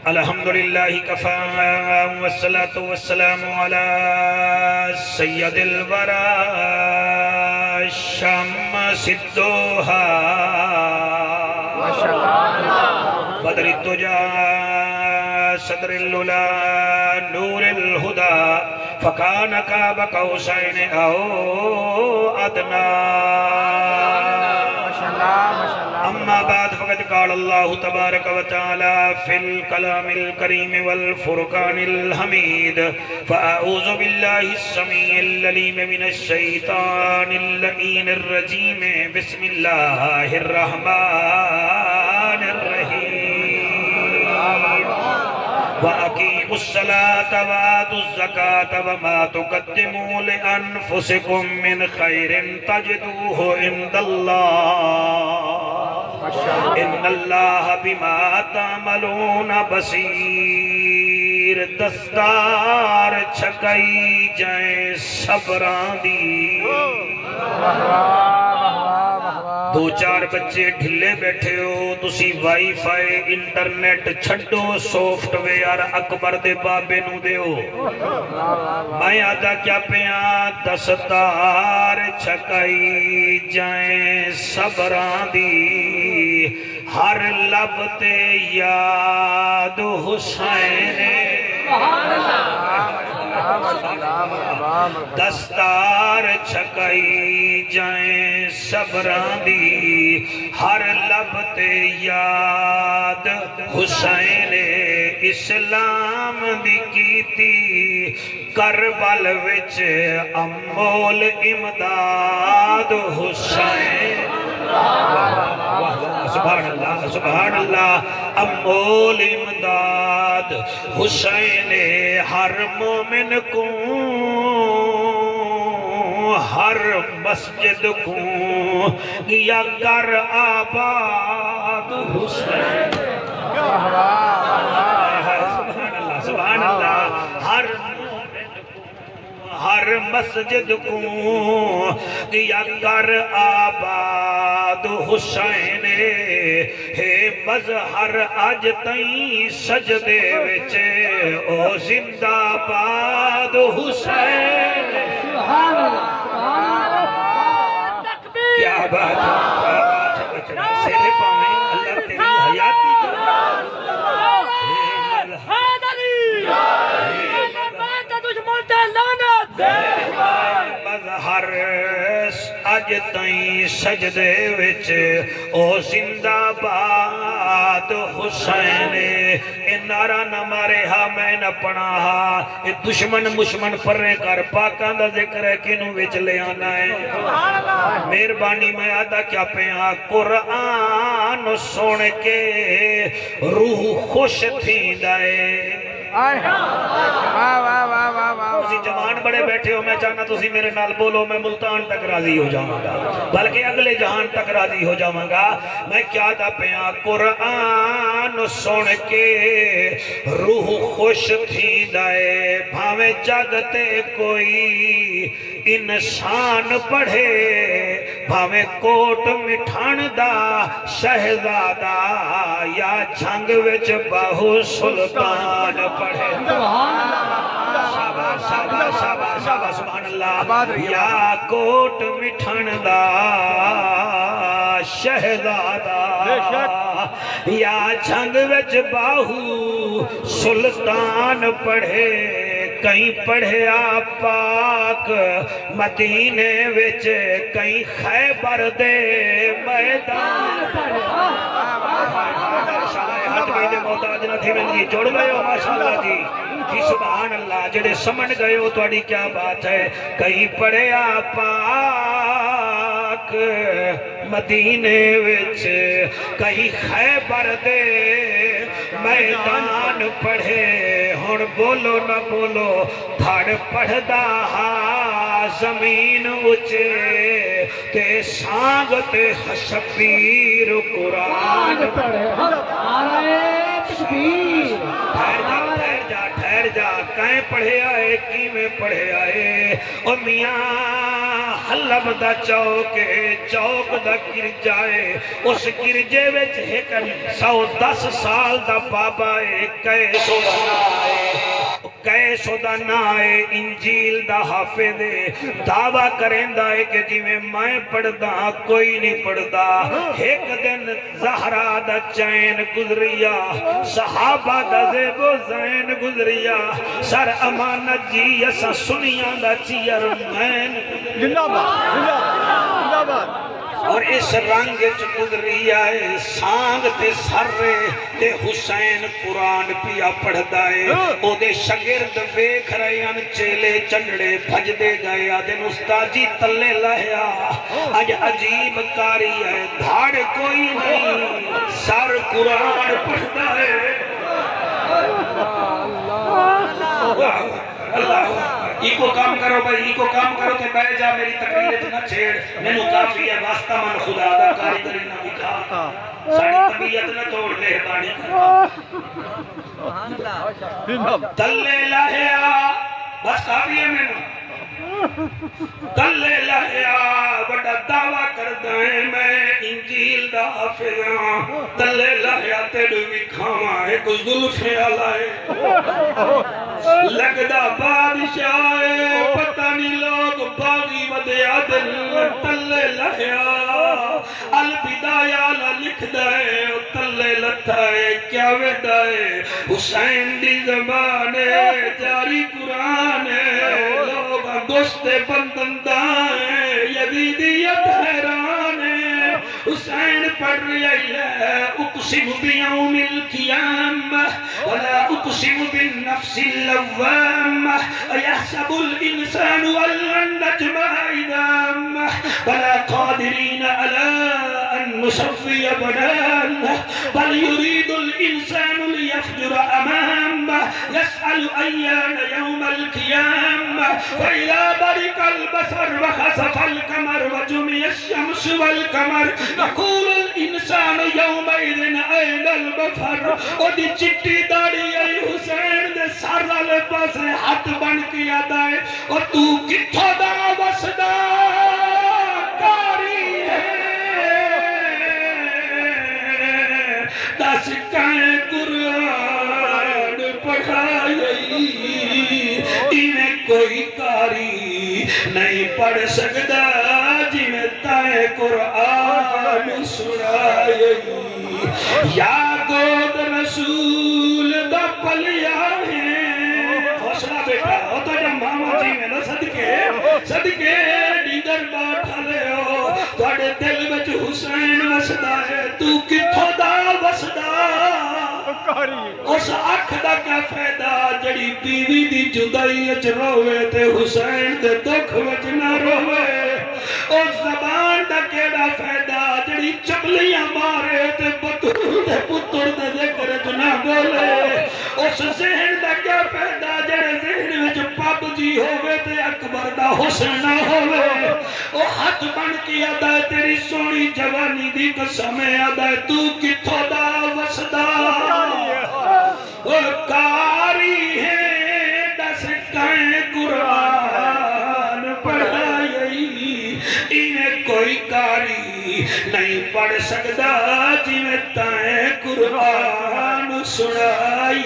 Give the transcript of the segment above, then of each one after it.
الحمدللہ کفا والصلاة والسلام علی سید الورا شمس الدوحا بدر الدجا صدر اللولا نور الہدا فکان قاب قوسین او ادنا اما بعد فقد قال اللہ تبارک و تعالی فی الکلام الکریم والفرقان الحمید فاعوذ باللہ السمیع العلیم من الشیطان اللعین الرجیم بسم اللہ الرحمن الرحیم وَأَقِيمُوا الصَّلَاةَ وَآتُوا الزَّكَاةَ وَمَا تُقَدِّمُوا لِأَنفُسِكُم مِّنْ خَيْرٍ تَجِدُوهُ عِندَ اللَّهِ إِنَّ اللَّهَ بِمَا تَعْمَلُونَ بَصِيرٌ دستار چھکائی جائیں صبران دی دو چار بچے ڈھلے بیٹھے ہو تسی وائی فائی انٹرنیٹ چھڑو سافٹ ویئر اکبر دے بابے نو دے ہو میں آدھا کیا پیاں دستار چھکائی جائیں صبران دی ہر لب تے یاد حسین دستار چھکائی جائیں صبران دی ہر لب تے یاد حسین اسلام دی کیتی کربل وچ امول امداد حسین سبحان اللہ امول امداد حسین ہر مومن کو ہر مسجد کو یا کر آباد حسین سبحان اللہ ہر ہر مسجد کو یا کر آباد حسین ہے مظہر آج تائیں سجدے وچے او زندہ باد حسین کیا بات ہے سیرے پاؤں اللہ تیری حیاتی مظہر اج تائیں سجدے وچ او زندہ باد حسین اے نعرہ نہ مارے ہا میں نہ پڑھا ہا اے دشمن مشمن پرے کر پاکاں دا ذکر ہے کنوں وچ لے آنا ہے مہربانی میں آدھا کیا پیاں قرآن سن کے روح خوش تھی دائے تسی جوان بڑے بیٹھے ہو میں چاہنا تسی میرے نال بولو میں ملتان تک راضی ہو جاؤں گا بلکہ اگلے جہان تک راضی ہو جاؤں گا میں کیا دا پیاں قرآن سن کے روح خوش تھی دائے بھاویں جگتے کوئی انسان پڑھے بھاویں کوٹ مٹھان دا شہزادہ یا جھنگ وچ باہو سلطان پڑھے سبحان اللہ یا کوٹ مٹھان دا شہزادہ یا جھنگ وچ باہو سلطان پڑھے کہیں پڑھیا پاک مدینے وچ کہیں خیبر دے میدان محتاج نہ تھی ملگی جوڑ گئے ہو ماشاءاللہ جی سبحان اللہ جڑے سمجھ گئے ہو توڑی کیا بات ہے کہیں پڑھیا پاک مدینے وچ کہیں خیبر دے میدان پڑھے ہن بولو نہ بولو دھڑ پڑھدا ہا زمین اچے تے سانگ تے شبیر قرآن پڑھے ٹھہر جا کہیں پڑھے آئے کیویں پڑھے آئے او میاں حلب دا چوک دا گرجا ہے اس گرجے وچ ایک 110 سال دا بابا ہے کیسو دا نا ہے انجیل دا حافظ دعویٰ کریندا ہے کہ جی میں پڑھدا کوئی نہیں پڑھدا ایک دن زہرا دا چین گزریا صحابہ دا زیب و زین گزریا سر امانت جی اسا سنیاں دا چیئرمین زندہ باد زندہ باد اور اس رنگ گزری آئے سانگ تے سر تے حسین قرآن پیا پڑھدا ہے او دے شگرد ویکھ رہے ان چیلے چنڈے بھج دے گئے آدن استاجی تلے لہیا اج عجیب کاری ہے دھاڑ کوئی نہیں سر قرآن پڑھدا ہے اللہ ایکو کام کرو بھائی ایکو کام کرو تے بہ جا میری تقریر تے نہ چھیڑ مینوں کافی ہے واسطہ من خدا دا کاریگری نہ دکھا ساری طبیعت نہ توڑ مہربانی کر تلے لہیا بس کافی ہے مینوں تلے لہیا بڑا دعویٰ کردا ہے میں انجیل دا حافظ ہاں تلے لہیا تیرے وکھاواں ایک زلفے والا ہے لگدا بادشاہ پتہ نہیں لوگ باغی ودیا دل تلے لہیا البدایہ لکھدا ہے تلے لتھا ہے کیا ویدا ہے حسین دی زبان جاری قرآن لوگ دوست بندندائیں یزیدیت حیران حسین پڑھ رہی ہے اقسم بیوم القیامہ ولا اقسم بالنفس اللوامہ یحسب الانسان ولن نجمع عظامہ بلا قادرین علی ان نسوی بنانہ بل يريد الانسان ليفجر امامہ يسأل ایان یوم القیامہ فإذا برق البصر وخسف القمر وجمع الشمس والقمر يقول الانسان يومئذ اين المفر او دی چٹی داڑھی اے حسین دے سر والے پاسے ہاتھ بن کے آدا ہے او تو کتھوں دا وسدا کاری ہے دس کائیں قرآن پڑھائی انہیں کوئی کاری نہیں پڑھ سکتا جی میں تائیں قرآن سنائی یا گود رسول دا پلیا ہے حوصلہ بیٹا ہو تو جب ماما جی میں نا صدقے دیگر باٹھا لے ہو توڑے دل وچ حسین وسدا ہے تو کتھوں دا وسدا اس اکھ دا کیا فائدہ جڑی بیوی دی جدائی اچ روے تے حسین دے دکھ وچ نہ روے اس زبان دا کیڑا فائدہ جڑی چبلیاں مارے تے بطور دے پتر دے ذکر وچ نہ بولے اس ذہن دا کیا فائدہ جڑے ذہن وچ پاپ جی ہوے تے اکبر دا حسن نہ ہوے او ہاتھ بن کے آدا تیری سونی جوانی دی قسم آدا تو کتھوں دا وسدا او کاری ہے دس کائیں قرآن پڑھائی انہیں کوئی کاری نہیں پڑھ سکتا جی میں تائیں قرآن سنائی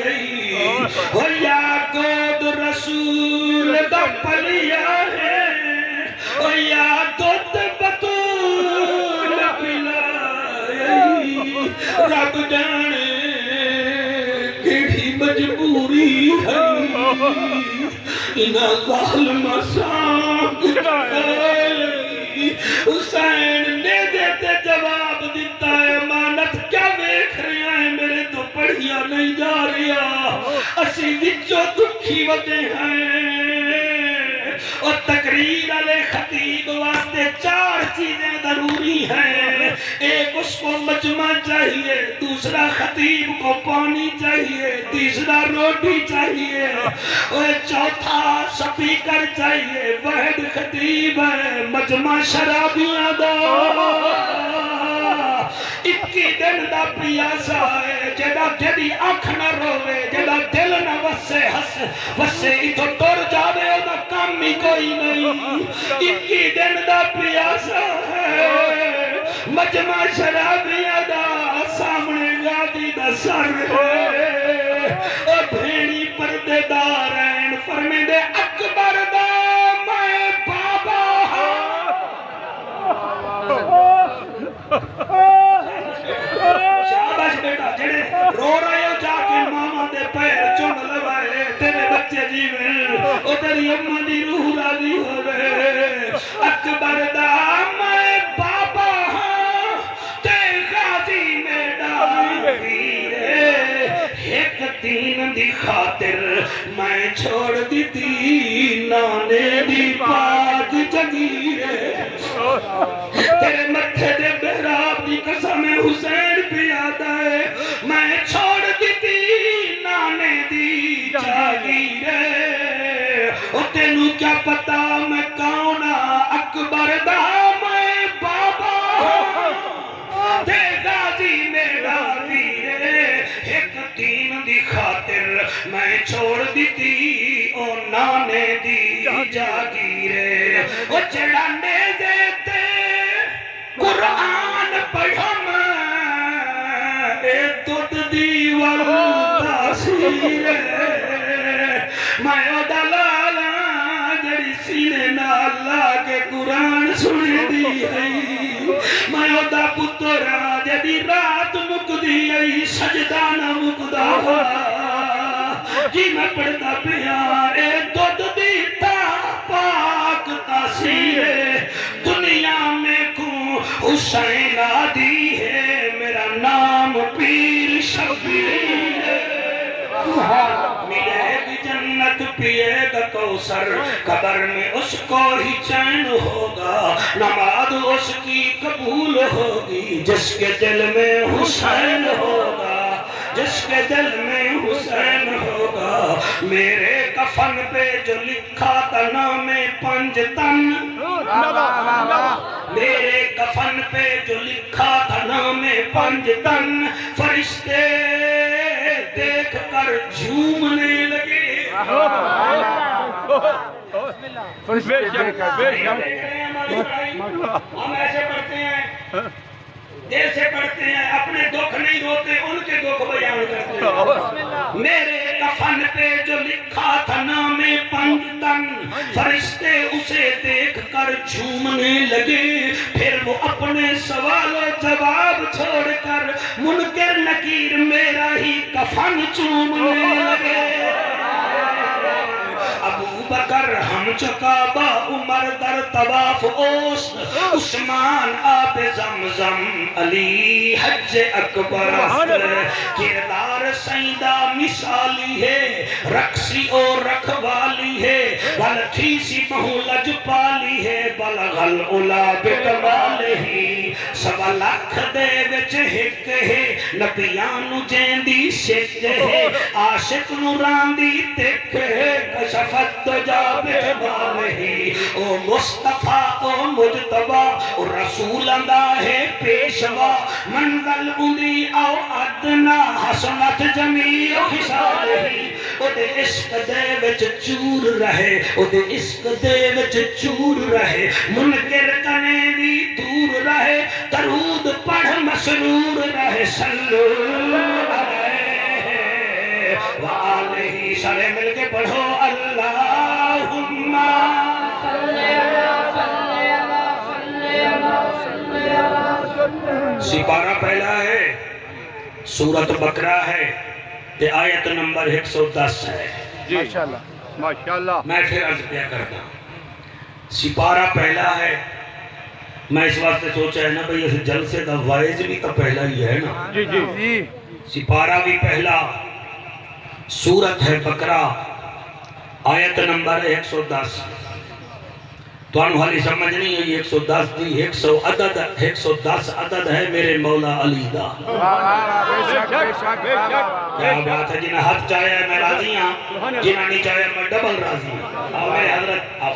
او یا گود رسول دا پلیا ہے او یا گود بطول پلائی رب جانے کیڑی مجبوری ہے انہا ظالم سانگ حسین نے دیتے جواب دیتا ہے مانت کیا دیکھ رہے ہیں میرے تو پڑھیا نہیں جا رہا اسی وچوں دکھی وجہ ہیں اور تقریر علیہ خطیب واسطے 4 چیزیں ضروری ہیں ایک اس کو مجمع چاہیے دوسرا خطیب کو پانی چاہیے تیسرا روٹی چاہیے اور چوتھا سپیکر چاہیے واحد خطیب ہے مجمع شرابیاں دا 21 دن دا پیاسا ہے جڑا جڑی اکھ نہ روے جڑا دل نہ وسے ہس وسے اتھو ٹر جاوے دا کام ہی کوئی نہیں 21 دن دا پیاسا ہے مجمع شرابیاں دا سامنے گادی دا سر ہے او بھینی پردے دار ہیں فرمے دے اکبر دا میں بابا شاباش بیٹا جڑے رو رہے ہو جا کے ماما دے پیر چون لگائے تیرے بچے جیویں او تیری اماں دی روح راضی ہوئے اکبر دا میں بابا ہاں تے غازی میرا ویر ایک دین دی خاطر میں چھوڑ دیتی نانے دی پاک جگیر تیرے متھے دے بہراب دی قسم حسین پیادا ہے میں چھوڑ دیتی نانے دی جاگیر او تینوں کیا پتا میں کون اکبر دا میں بابا تے غازی میرا ویر ایک دین دی خاطر میں چھوڑ دیتی او نانے دی جاگیر او جڑا نیزے تے قرآن پڑھم اے دودھ دی والتاثیر میں او دلالا جڑی سینے نال لاگے قرآن سن دی ہے میں او دا پترا جڑی رات مک دی ہے سجدہ نہ مکدا جی میں پڑھتا پیا اے دودھ دی تا پاک تاثیر دنیا میں کو حسین آدی ہے میرا نام پیر شبیر ملے گی جنت پیے گا کوثر قبر میں اس کو ہی چین ہوگا نماز اس کی قبول ہوگی جس کے دل میں حسین ہوگا جس کے دل میں حسین ہوگا میرے کفن پہ جو لکھا تھا نام پنجتن میرے کفن پہ جو لکھا تھا نام پنجتن فرشتے دیکھ کر جھومنے لگے ہم ایسے پڑھتے ہیں دیر سے پڑھتے ہیں اپنے دکھ نہیں روتے ان کے دکھ بیان کرتے ہیں میرے کفن پہ جو لکھا تھا نام پنجتن فرشتے اسے دیکھ کر جھومنے لگے پھر وہ اپنے سوال و جواب چھوڑ کر منکر نکیر میرا ہی کفن چومنے لگے ابو بکر ہم چکابہ عمر در طواف اوس عثمان آب زمزم علی حج اکبر کردار سیدہ مثالی ہے رقصی اور رکھوالی ہے بلتھی سی بہو لج پالی ہے بلغل اولا بکمال ہی سوا لکھ دے وچ ہک ہے نبیانو جیندی شک ہے عاشق نوراندی تک ہے کشفت جا بکمال ہی او مصطفیٰ او مجتبہ او رسول اندہ ہے پیشوا منزل اندی او ادنا حسنت جمیع خسال ہی او دے عشق دے وچ چور رہے او دے عشق دے وچ چور رہے منکر کنے دی دور رہے درود پڑھ مسرور رہے صلو علیہ وآلہ سارے مل کے پڑھو اللہم سپارہ پہلا ہے سورت بقرہ ہے تے آیت نمبر 110 ہے ماشاءاللہ ماشاءاللہ میں پھر عرض کیا کرتا ہوں سپارہ پہلا ہے میں اس واسطے سوچا ہے نا بھئی اس جلسے دا وائز بھی تو پہلا ہی ہے نا جی جی سپارہ بھی پہلا سورت ہے بقرہ آیت نمبر 110 تو انہوں حالی سمجھ نہیں ہے 110 دی 110 عدد ہے میرے مولا علی دا کیا بات ہے جنہیں ہاتھ چاہے ہے میں راضی ہاں جنہیں نہیں چاہے میں ڈبل راضی ہوں آؤ میرے حضرت آؤ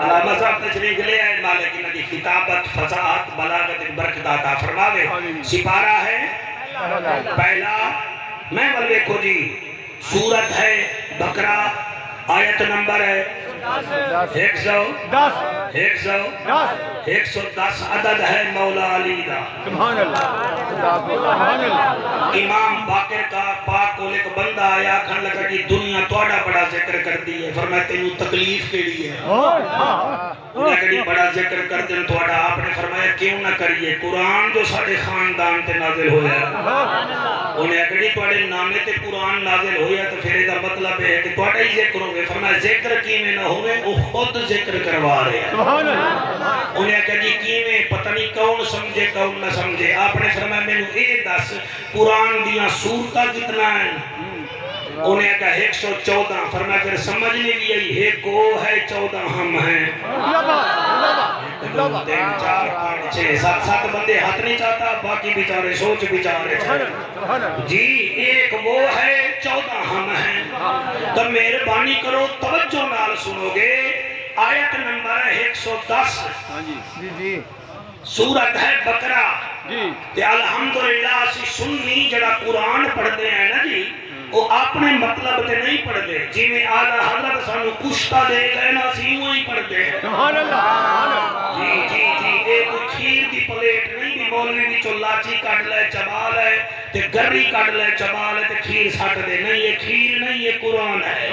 علامہ صاحب تشریف لے آئے، مالک ان کی خطابت فصاحت بلاغت برکت عطا فرماوے۔ سپارہ ہے پہلا، میں بل دیکھو جی، سورت ہے بقرہ، آیت نمبر ہے 110 عدد ہے مولا علی دا۔ سبحان اللہ، سبحان اللہ۔ امام باقر کا پاک کو ایک بندہ آیا کھن لگا کہ دنیا توڑا بڑا ذکر کر دی ہے، فرمایا تینوں تکلیف کیڑی ہے؟ انہیں کہی بڑا ذکر کر دیں توڑا، آپ نے فرمایا کیوں نہ کریے، قرآن جو ساڑھے خاندان تے نازل ہویا۔ انہیں کہی توڑے نامے تے قرآن نازل ہویا تو پھر ایدہ مطلب ہے کہ توڑا ہی ذکر ہوگے، فرمایا ذکر کی میں نہ ہوئے، وہ خود ذکر کروا رہے ہیں۔ انہیں کہی کی میں پتہ نہیں کون سمجھے کون نہ سمجھے، آپ نے فرمایا میں نے اے دس قرآن دیا سورتہ کتنا ہے؟ انہیں کہا 114، فرمایا پھر سمجھ نہیں بھی آئی، ایک وہ ہے 14 ہم ہیں۔ 1 2 3 4 5 6 7 7 بندے ہاتھ نہیں چاہتا، باقی بیچارے سوچ بیچارے جی، ایک وہ ہے 14 ہم ہیں۔ تو مہربانی کرو توجہ نال سنو گے، آیت نمبر ہے 110، سورت ہے بقرہ۔ تے الحمدللہ اسی سنی جڑا قرآن پڑھتے ہیں نا جی، وہ اپنے مطلب تے نہیں پڑھتے، جی میں آلہ حضرت سانو کشتہ دے گئے نا اسی وہی پڑھتے ہیں۔ سبحان اللہ۔ جی جی جی، ایک کھیر دی پلیٹ نہیں بھی مولوی بھی چو لاچی کٹ لے چبال ہے تے گری کٹ لے چبال ہے تے کھیر سٹ دے، نہیں یہ کھیر نہیں، یہ قرآن ہے۔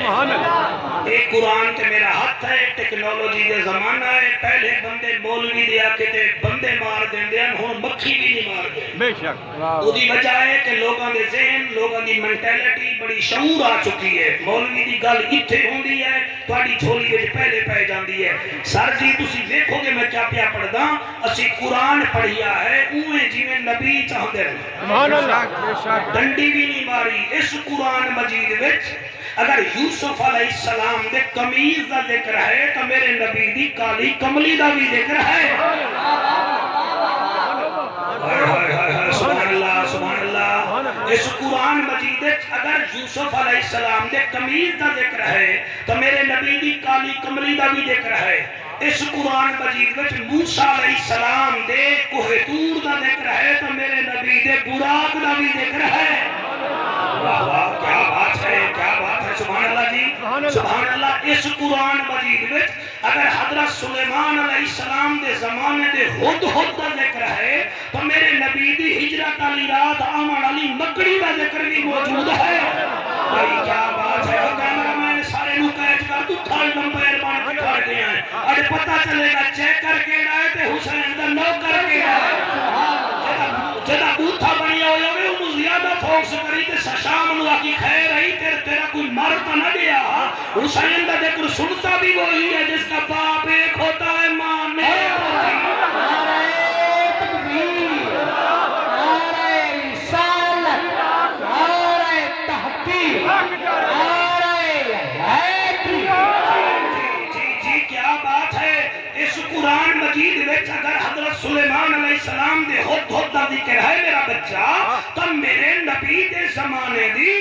ایک قرآن تے میرا ہاتھ ہے، ٹیکنالوجی دے زمانہ ہے، پہلے بندے مولوی دیا کے تے بندے مار دیں دے ہن مکھی بھی نہیں مار دیں۔ بے شک۔ وہ دی وجہ ہے کہ لوگاں دے ذہن، لوگاں دی منٹیلٹی بڑی شعور آ چکی ہے، مولوی دی گل اتھے ہوندی ہے، تواڈی جھولی وچ پہلے پہ جاندی ہے۔ سر جی تسی دیکھو گے میں کیا پیا پڑھدا، اسی قرآن پڑھیا ہے اویں جویں نبی چاہندے ہیں۔ سبحان اللہ۔ ڈنڈی بھی نہیں ماری۔ اس قرآن مجید وچ اگر یوسف علیہ السلام دے قمیض دا ذکر ہے تو میرے نبی دی کالی کملی دا بھی ذکر ہے۔ سبحان اللہ، سبحان اللہ۔ اس قرآن مجید وچ اگر یوسف علیہ السلام دے قمیض دا ذکر ہے تو میرے نبی دی کالی کملی دا بھی ذکر ہے۔ اس قرآن مجید وچ موسیٰ علیہ السلام دے کوہ طور دا ذکر ہے تو میرے نبی دے براق دا بھی ذکر ہے۔ واہ واہ، کیا بات ہے، کیا بات ہے، سبحان اللہ جی، سبحان اللہ۔ اس قرآن مجید وچ اگر حضرت سلیمان علیہ السلام دے زمانے دے ہد دا ذکر ہے تو میرے نبی دی ہجرت علی رات آمن علی مکڑی دا ذکر بھی موجود ہے۔ بھائی کیا بات ہے، کیمرہ مین سارے نو کیچ کر تو تھال نمبر بان کے کھڑ گیا ہے، اج پتہ چلے گا چیک کر کے رہے تے حسین دا نو کر کے رہے۔ جدا بوتھا بنیا ہویا ہوئے انہوں زیادہ فوکس کری تے شام نو آکی خیر رہی تیرا کوئی مرتا نہ دیا۔ حسین دا ذکر سنتا بھی وہی ہے جس کا باپ ایک ہوتا ہے ماں نہیں ہوتی۔ قرآن مجید وچ اگر حضرت سلیمان علیہ السلام دے ہد دا ذکر ہے میرا بچہ تو میرے نبی دے زمانے دی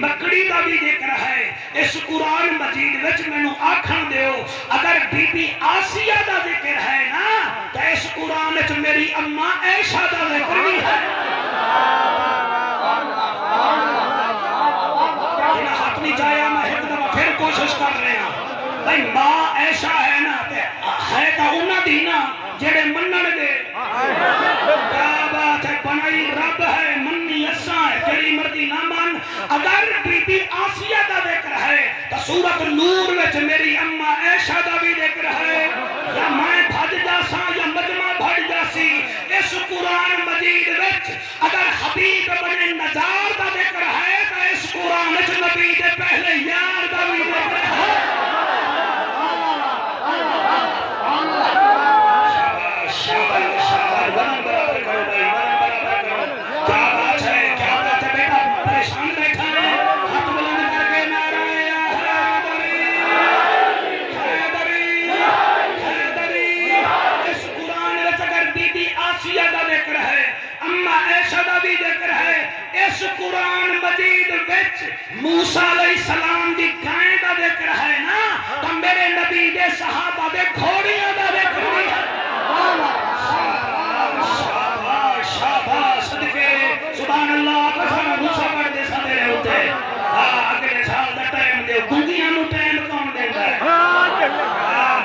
مکڑی دا بھی ذکر ہے۔ اس قرآن مجید وچ میں نو آکھن دیو اگر بی بی آسیہ دا ذکر ہے نا تو اس قرآن وچ میری اماں عائشہ دا ذکر بھی ہے۔ ہاتھ نہیں جایا، میں ایک دفعہ پھر کوشش کر رہے ہیں بھائی، ماں عائشہ ہے نا ہے تا انہاں دی نا جڑے منن دے۔ کیا بات ہے، بنائی رب ہے، منی اساں ہے، تیری مرضی نہ من۔ اگر بی بی آسیہ دا ذکر ہے تو سورۃ نور وچ میری اماں عائشہ دا بھی ذکر ہے۔ یا میں بھج جاساں یا مجمع بھج جاسی۔ اس قرآن مجید وچ اگر حبیب بن نجار دا ذکر ہے تو اس قرآن وچ نبی دے پہلے یار دا بھی ذکر ہے۔ اس قرآن مجید وچ موسیٰ علیہ السلام دی گائیں دا ذکر ذکر ہے نا تو میرے نبی دے صحابہ دے گھوڑیاں دا ذکر بھی ہے شاباش شاباش صدقے سبحان اللہ قسم غصہ کر دے سا میرے ہوتے اگلے سال the time they گنگیاں know time کون دیندا ہے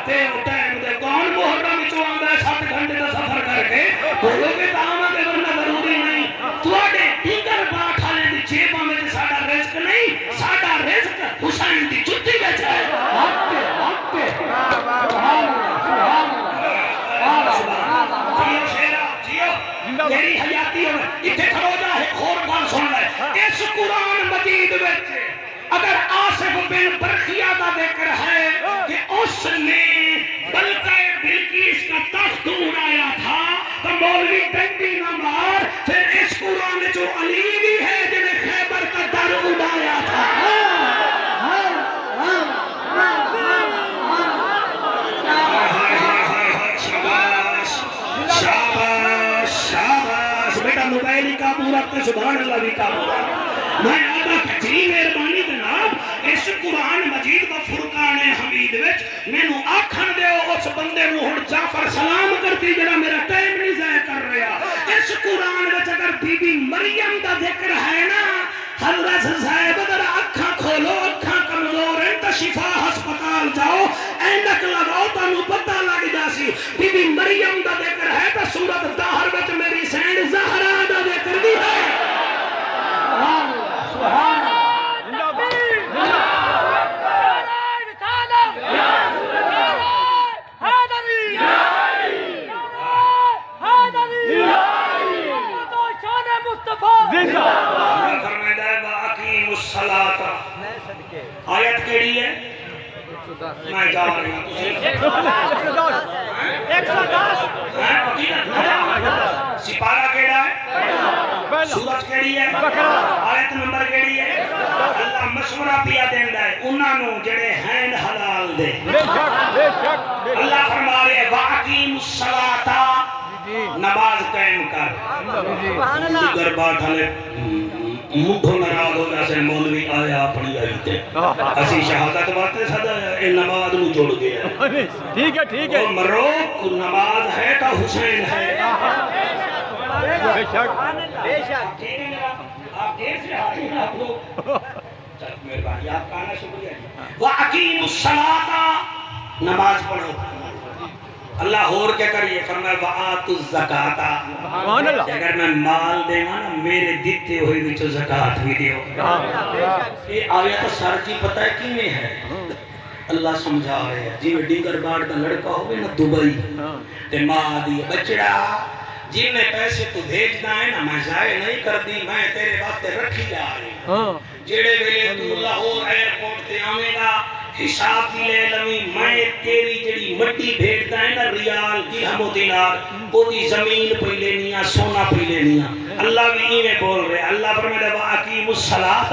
تے ٹائم دے کون محرم وچوں آندا ہے 7 گھنٹے دا سفر کر کے بولو کہ تاں دے ورنہ ضروری نہیں تواڈے دیگر باٹھ والے دی جیباں وچ ساڈا رزق نہیں ساڈا رزق حسین دی جُتی وچ ہے حق حق سبحان اللہ سبحان اللہ جیو شیرا جیو تیری حیاتی ہو اتنے کھڑو جا ہے اور گل سن لے اس قرآن مجید وچ اگر آصف بن برخیہ کا ذکر ہے کہ اس نے بلقع بلقیس کا تخت اڑایا تھا تو مولوی ڈنڈی نہ مار پھر اس قرآن جو علی بھی ہے جنہیں خیبر کا در اڑایا تھا شاباش شاباش شاباش بیٹا موبائل ہی قابو رکھتے سبحان اللہ بھی قابو رکھتے میں آدھا کچری مہربانی جناب اس قرآن مجید و فرقان حمید وچ مینوں آکھن دیو اس بندے نو ہن جعفر سلام کرتی جڑا میرا ٹائم نہیں ضائع کر رہا اس قرآن وچ اگر بی بی مریم دا ذکر ہے نا حضرت صاحب ذرا اکھاں کھولو اکھاں کمزور ہیں تو شفا ہسپتال جاؤ اینک لگاؤ تانوں پتہ لگ جاسی بی بی مریم دا ذکر ہے تو سورۃ طاہر وچ میری سین زہرا دا ذکر بھی ہے سبحان آیت کیڑی ہے میں جا رہی ہوں سپارہ کیڑا ہے سورج کیڑی ہے آیت نمبر کیڑی ہے اللہ مشورہ پیا دیندا ہے انہاں نو جڑے ہیں حلال دے اللہ فرما رہے واقیم الصلاۃ نماز قائم کر دیگر بات ہلے مٹھو ناراض ہو جیسے مولوی آیا اپنی آئی تے اسی شہادت باتے صدا اے نماز نو جوڑ گیا ٹھیک ہے وہ مرو نماز ہے تو حسین ہے بے شک آپ دیر سے آئی ہیں آپ لوگ مہربانی آپ کا آنا شکریہ وَأَقِيمُوا الصَّلَاةَ نماز پڑھو اللہ اور کیا کریے فرمایا وَآتُوا الزَّكَاةَ اگر میں مال دے نا میرے دیتے ہوئے وچو زکاة بھی دیو یہ آیت سر جی پتہ ہے کی میں ہے اللہ سمجھا رہے ہیں جی میں ڈنگر باڑ کا لڑکا ہوئے نا دبئی تے ماں دی بچڑا جن میں پیسے تو بھیجنا ہے نا میں ضائع نہیں کر دی میں تیرے واسطے رکھی جا رہی جڑے ویلے تو لاہور ایئرپورٹ تے آویں گا حساب بھی لے لویں میں تیری جڑی مٹی بھیجدا ہے نا ریال درہم و دینار او دی زمین پہ لینیاں سونا پہ لینیاں اللہ بھی ایویں بول رہے اللہ فرمایا واقیموا الصلاۃ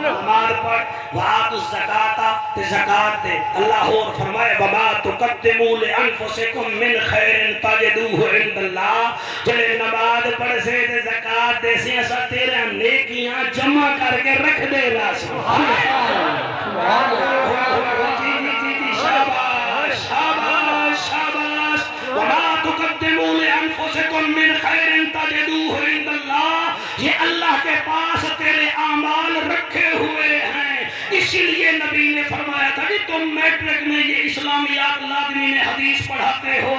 نماز پڑھ وآتوا الزکاۃ تے زکات دے اللہ اور فرمایا وما تقدموا لانفسکم من خیر تجدوه عند اللہ جڑے نماز پڑھ سے تے زکات دے سی اسا تیرے نیکیاں جمع کر کے رکھ دے لا سبحان اللہ شاباش شاباش شاباش وما تقدموا لانفسکم من خیر تجدوه عند اللہ یہ اللہ کے پاس تیرے اعمال رکھے ہوئے ہیں اسی لیے نبی نے فرمایا تھا کہ تم میٹرک میں یہ اسلامیات لازمی میں حدیث پڑھاتے ہو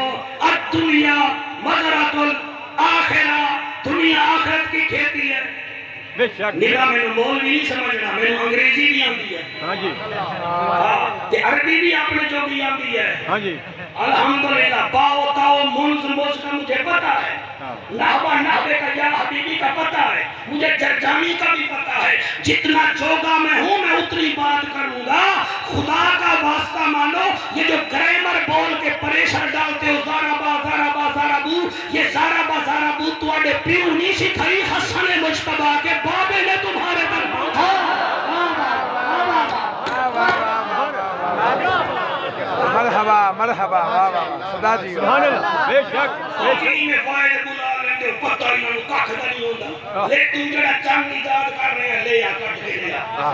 الدنیا مزرعۃ الآخرہ دنیا آخرت کی کھیتی ہے نگاہ میں مولوی نہیں سمجھنا میں انگریزی بھی آندی ہے ہاں جی تے عربی بھی آپ نے جو بھی آندی ہے ہاں جی الحمدللہ باؤ تاؤ منز موز کا مجھے پتا ہے نحوہ نحوے کا یا حبیبی کا پتا ہے مجھے جرجانی کا بھی پتا ہے جتنا جوگا میں ہوں میں اتنی بات کروں گا خدا کا واسطہ مانو یہ جو گرامر بول کے پریشر ڈالتے ہو زارابا زارابا زارابو یہ زارابا زارابو تو اڈے پیو نہیں سکھائی حسن مجتبہ کے بابے نے تمہارے در مرحبا مرحبا صدا جی سبحان اللہ بے شک میں فائدہ بلا لیندے پتہ ہی نہ کھ نہیں ہوندا لیکن جڑا چاند ایجاد کر رہے ہیں لے آ کٹ کے لے آ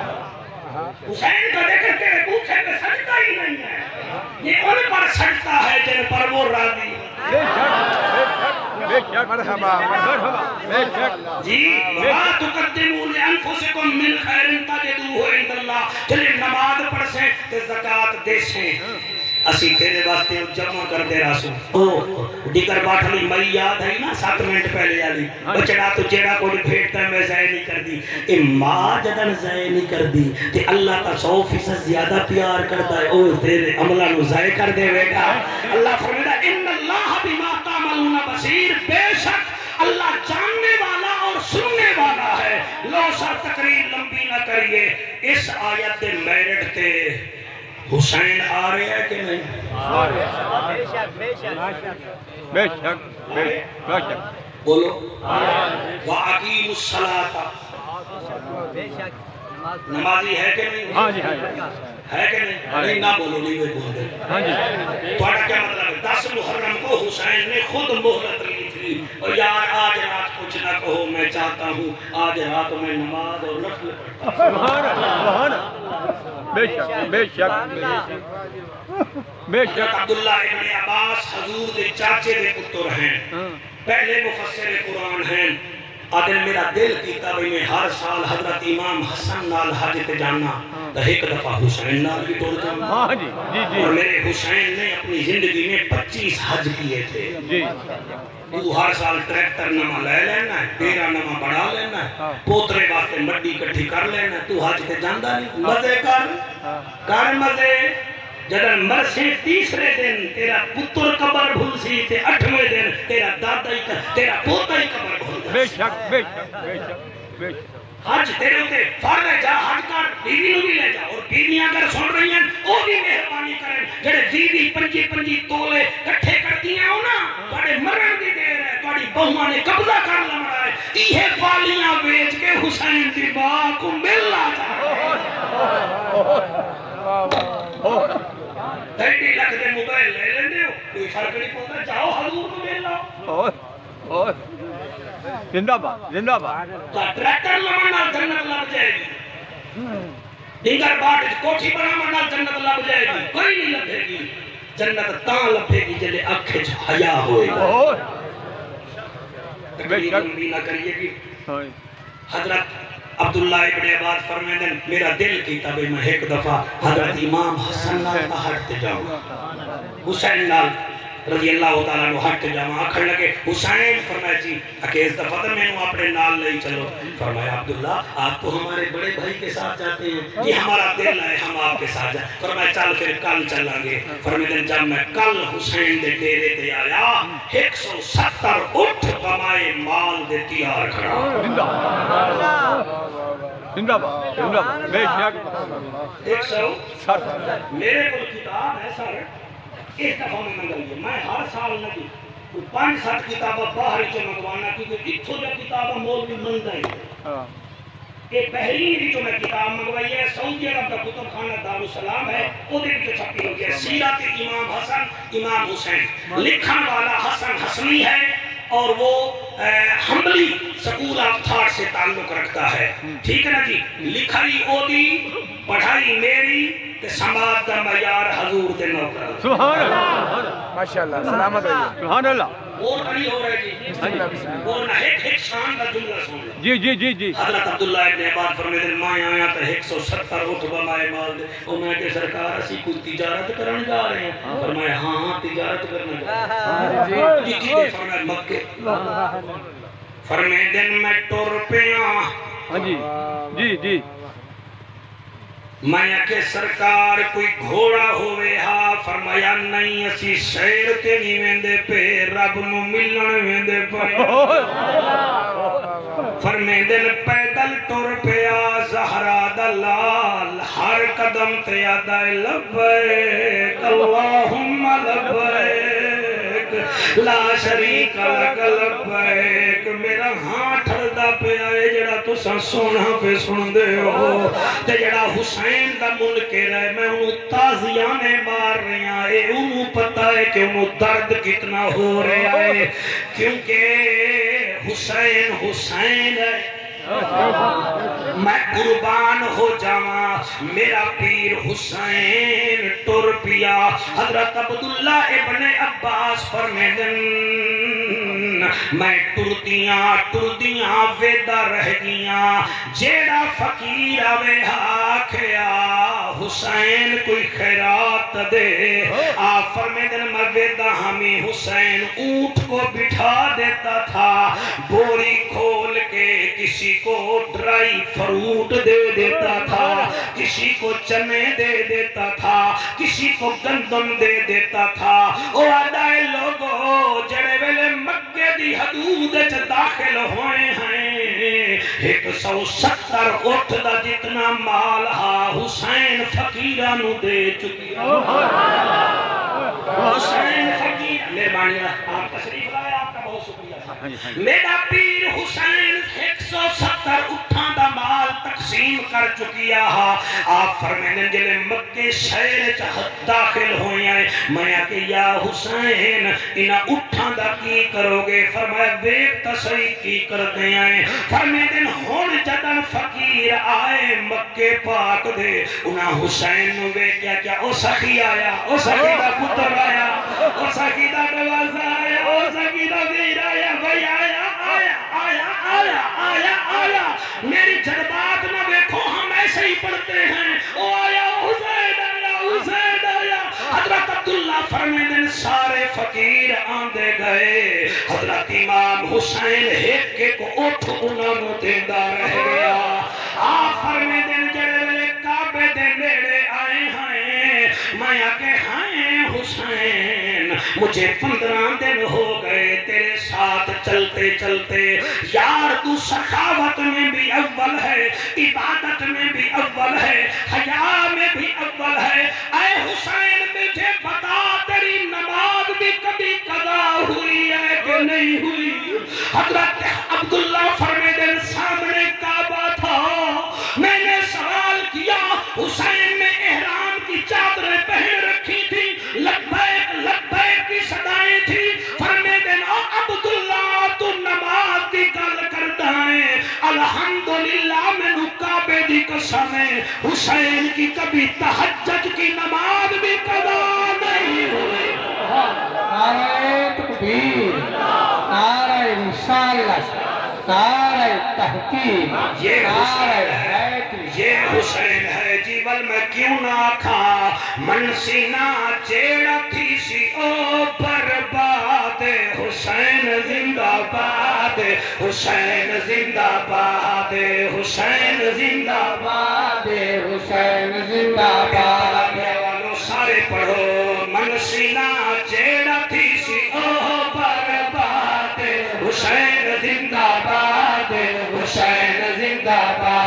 حسین کا دیکھ کے بوٹھے میں سجدہ ہی نہیں ہے، یہ ان پر سجدہ ہے جن پر وہ راضی ہے۔ مرحبا مرحبا بے شک جی وَمَا تُقَدِّمُوا لِأَنفُسِكُم مِّن خَيْرٍ تَجِدُوهُ عِندَ اللَّهِ، جلے نماز پڑھ سے تے زکات دے سے اسی تیرے واسطے جمع کر دے راسو۔ او دیگر باٹھلی مئی یاد ہے نا 7 منٹ پہلے آلی بچڑا تو جیڑا کوئی پھیٹتا ہے میں ضائع نہیں کر دی، اے ماں جدن ضائع نہیں کر دی تے اللہ تا 100% زیادہ پیار کرتا ہے، او تیرے عملہ نو ضائع کر دے وے گا۔ اللہ فرمیدہ ان اللہ بما تعملون بصیر، بے شک اللہ جاننے والا اور سننے والا ہے۔ لو سر تقریر لمبی نہ کریے، اس آیت دے میرٹ تے حسین آ رہے ہیں کہ نہیں؟ بے شک بے شک بولو وَأَقِيمُوا الصَّلَاةَ، نمازی ہے کہ نہیں؟ ہاں جی ہاں جی ہے کہ نہیں؟ نہیں نہ بولو، نہیں وہ بول دے۔ ہاں جی تھوڑا کیا مطلب ہے؟ 10 محرم کو حسین نے خود مہلت لی تھی، اور یار آج رات کچھ نہ کہو، میں چاہتا ہوں آج رات میں نماز اور نفل پڑھتا۔ سبحان اللہ بے شک بے شک بے شک عبداللہ ابن عباس حضور دے چاچے دے پتر ہیں، پہلے مفسر قرآن ہیں۔ آدھر میرا دل کیتا بھی میں ہر سال حضرت امام حسن نال حج تے جانا تو ایک دفعہ حسین نال بھی ٹوڑ جانا۔ ہاں جی جی جی اور میرے حسین نے اپنی زندگی میں 25 حج کیے تھے۔ جی تو ہر سال ٹریکٹر نما لے لینا ہے، ڈیرا نما بڑھا لینا ہے، پوترے واسطے مڈی کٹھی کر لینا ہے، تو حج تے جاندہ نہیں، مزے کر مزے۔ جدن مرسے تیسرے دن تیرا پتر قبر بھول سی تے 8ویں دن تیرا دادا ہی تیرا پوتا ہی قبر بھول سی۔ بے شک بے شک بے شک بے شک حج تیرے ہوتے فرض ہے، جا حج کر، بیوی نو بھی لے جا، اور بیویاں اگر سن رہی ہیں وہ بھی مہربانی کریں، جڑے بیوی 25 تولے کٹھے کرتی ہیں ہو نا، بڑے مرن دی دیر ہے، بڑی بہواں نے قبضہ کر لمڑا ہے، یہ والیاں بیچ کے حسین دی ماں کو ملنا چاہتا ہے۔ 30 لاکھ دے موبائل لے لیندے ہو، کوئی فرق نہیں پڑتا، جاؤ حضور کو مل لاؤ۔ اور زندہ باد زندہ باد ٹریکٹر لمنا جنت لگ جائے گی، دیگر بات کوٹھی بنانا جنت لگ جائے گی، کوئی نہیں لبھے گی۔ جنت تاں لبھے گی جلے اکھ وچ حیا ہوئے گا۔ تقریر لمبی نہ کریے گی۔ حضرت عبداللہ ابن عباس فرمائیں میرا دل کیتا بھی میں ایک دفعہ حضرت امام حسن نال ہٹ جاؤں، حسین نال رضی اللہ تعالیٰ عنہ ہٹ جاؤں۔ آکھن لگے حسین، فرمایا جی کہ اس دفعہ تو میں نے اپنے نال لے چلو۔ فرمایا عبداللہ آپ تو ہمارے بڑے بھائی کے ساتھ جاتے ہیں، یہ ہمارا دل ہے ہم آپ کے ساتھ جائیں۔ فرمایا چل پھر کل چلیں گے۔ فرمایا جب میں کل حسین دے ڈیرے تے آیا 170 اٹھ کمائے مال دے تیار کھڑا۔ زندہ باد بے شک 160 میرے کو کتاب ہے سر، اس دفعہ میں منگوائیے، میں ہر سال نہ دی 5-7 کتابیں باہر چو منگوانا، کیونکہ اتھو جو کتابیں مول بھی منگا ہی یہ بحرین بھی جو میں کتاب منگوائی ہے، سعودی عرب کا کتب خانہ دارالسلام ہے، وہ دے بھی جو چھپی ہوگی ہے، سیرت امام حسن امام حسین، لکھن والا حسن حسنی ہے، اور وہ حملی سکول آف تھاٹ سے تعلق رکھتا ہے، ٹھیک ہے نا جی۔ لکھائی او دی، پڑھائی میری، تے سماعت دا معیار حضور دے نوکر۔ سبحان اللہ ماشاءاللہ سلامت رہیے سبحان اللہ۔ اور نہیں ہو رہے جی، اور نہ ایک شان کا جملہ سن لو۔ جی جی جی جی حضرت عبداللہ ابن عباس فرمائے دن میں آیا تو 170 رتبہ مائے مال دے، اور میں کہ سرکار اسی کوئی تجارت کرنے جا رہے ہیں؟ فرمایا ہاں تجارت کرنے جا رہے ہیں۔ جی جی فرمایا مکے، فرمائے دن میں ٹر پیا، ہاں جی جی جی میں کہ سرکار کوئی گھوڑا ہوئے ہاں؟ فرمایا نہیں اسی شیر تے نہیں ویندے پہ، رب نو ملن ویندے پہ۔ فرمائے دن پیدل ٹر پیا، زہرا دلال ہر قدم تے آدھائے لبیک اللہم لبیک لا شریک لک لبیک۔ میرا ہاں ٹھردا پہ آئے جڑا تساں سونا پہ سن دے ہو، تے جڑا حسین دا منکر ہے میں انہوں تازیانے مار رہا ہے، انہوں پتہ ہے کہ انہوں درد کتنا ہو رہا ہے، کیونکہ حسین حسین ہے، میں قربان ہو جاواں میرا پیر حسین ٹر پیا حضرت عبداللہ ابن عباس فرمیدن میں ٹردیاں ویدا رہ گیاں جیڑا فقیر آوے آکھیا حسین کوئی خیرات دے آپ فرمیدن میں ویدا ہمیں حسین اونٹ کو بٹھا دیتا تھا بوری کھول کے کسی کو ڈرائی فروٹ دے دیتا تھا کسی کو چنے دے دیتا تھا کسی کو گندم دے دیتا تھا او آدھائے لوگو جڑے ویلے مکے دی حدود داخل ہوئے ہیں 170 اٹھ دا جتنا مال ہا حسین فقیرانو دے چکی حسین فقیر مہربانی آپ تشریف لائے آپ کا بہت شکریہ میرا پیر حسین 170 اٹھاں دا مال تقسیم کر چکیا ہا آپ فرمیدن جلے مکے شہر چاہت داخل ہوئے ہیں میں کہ یا حسین انہا اٹھاں دا کی کرو گے فرمایا بیک تصریح کی کر دیں آئے فرمیدن ہون جدن فقیر آئے مکے پاک دے انہا حسین نو بے کیا او سخی آیا او سخی دا پتر آیا او سخی دا دوازہ آیا او سخی دا بیر آیا بھائی آیا آیا آیا آیا آیا آیا میری جذبات نہ دیکھو ہم ایسے ہی پڑھتے ہیں او آیا حسین آیا حسین آیا حضرت عبداللہ فرمیدن سارے فقیر آندے گئے حضرت امام حسین ہیکے کو اٹھ انہوں دیندہ رہ گیا آپ فرمیدن جڑے کعبے دے نیڑے آئے ہیں میں آکے ہیں حسین مجھے 15 دن ہو گئے تیرے ساتھ چلتے چلتے یار تو سخاوت میں بھی اول ہے عبادت میں بھی اول ہے حیا میں بھی اول ہے اے حسین مجھے بتا تیری نماز بھی کبھی قضا ہوئی ہے کہ نہیں ہوئی حضرت عبداللہ فرمیدن سامنے کعبہ تھا میں نے سوال کیا حسین نے احرام کی چادریں پہن رکھی تھی لبیک لبیک کی صدائیں تھی فرمیدن او عبداللہ تو نماز دی گل کرتا ہے الحمدللہ میں نے کعبے دی قسم ہے حسین کی کبھی تہجد کی نماز بھی قضا نہیں ہوئی نعرہ تکبیر نعرہ رسالت نعرہ تحقیق یہ نعرہ حسین ہے جیول میں کیوں نہ کھا منسینا جیڑا تھی سی او برباد حسین زندہ باد حسین زندہ باد حسین زندہ باد حسین زندہ باد والو سارے پڑھو منسینا جیڑا تھی سی او برباد حسین زندہ باد حسین زندہ باد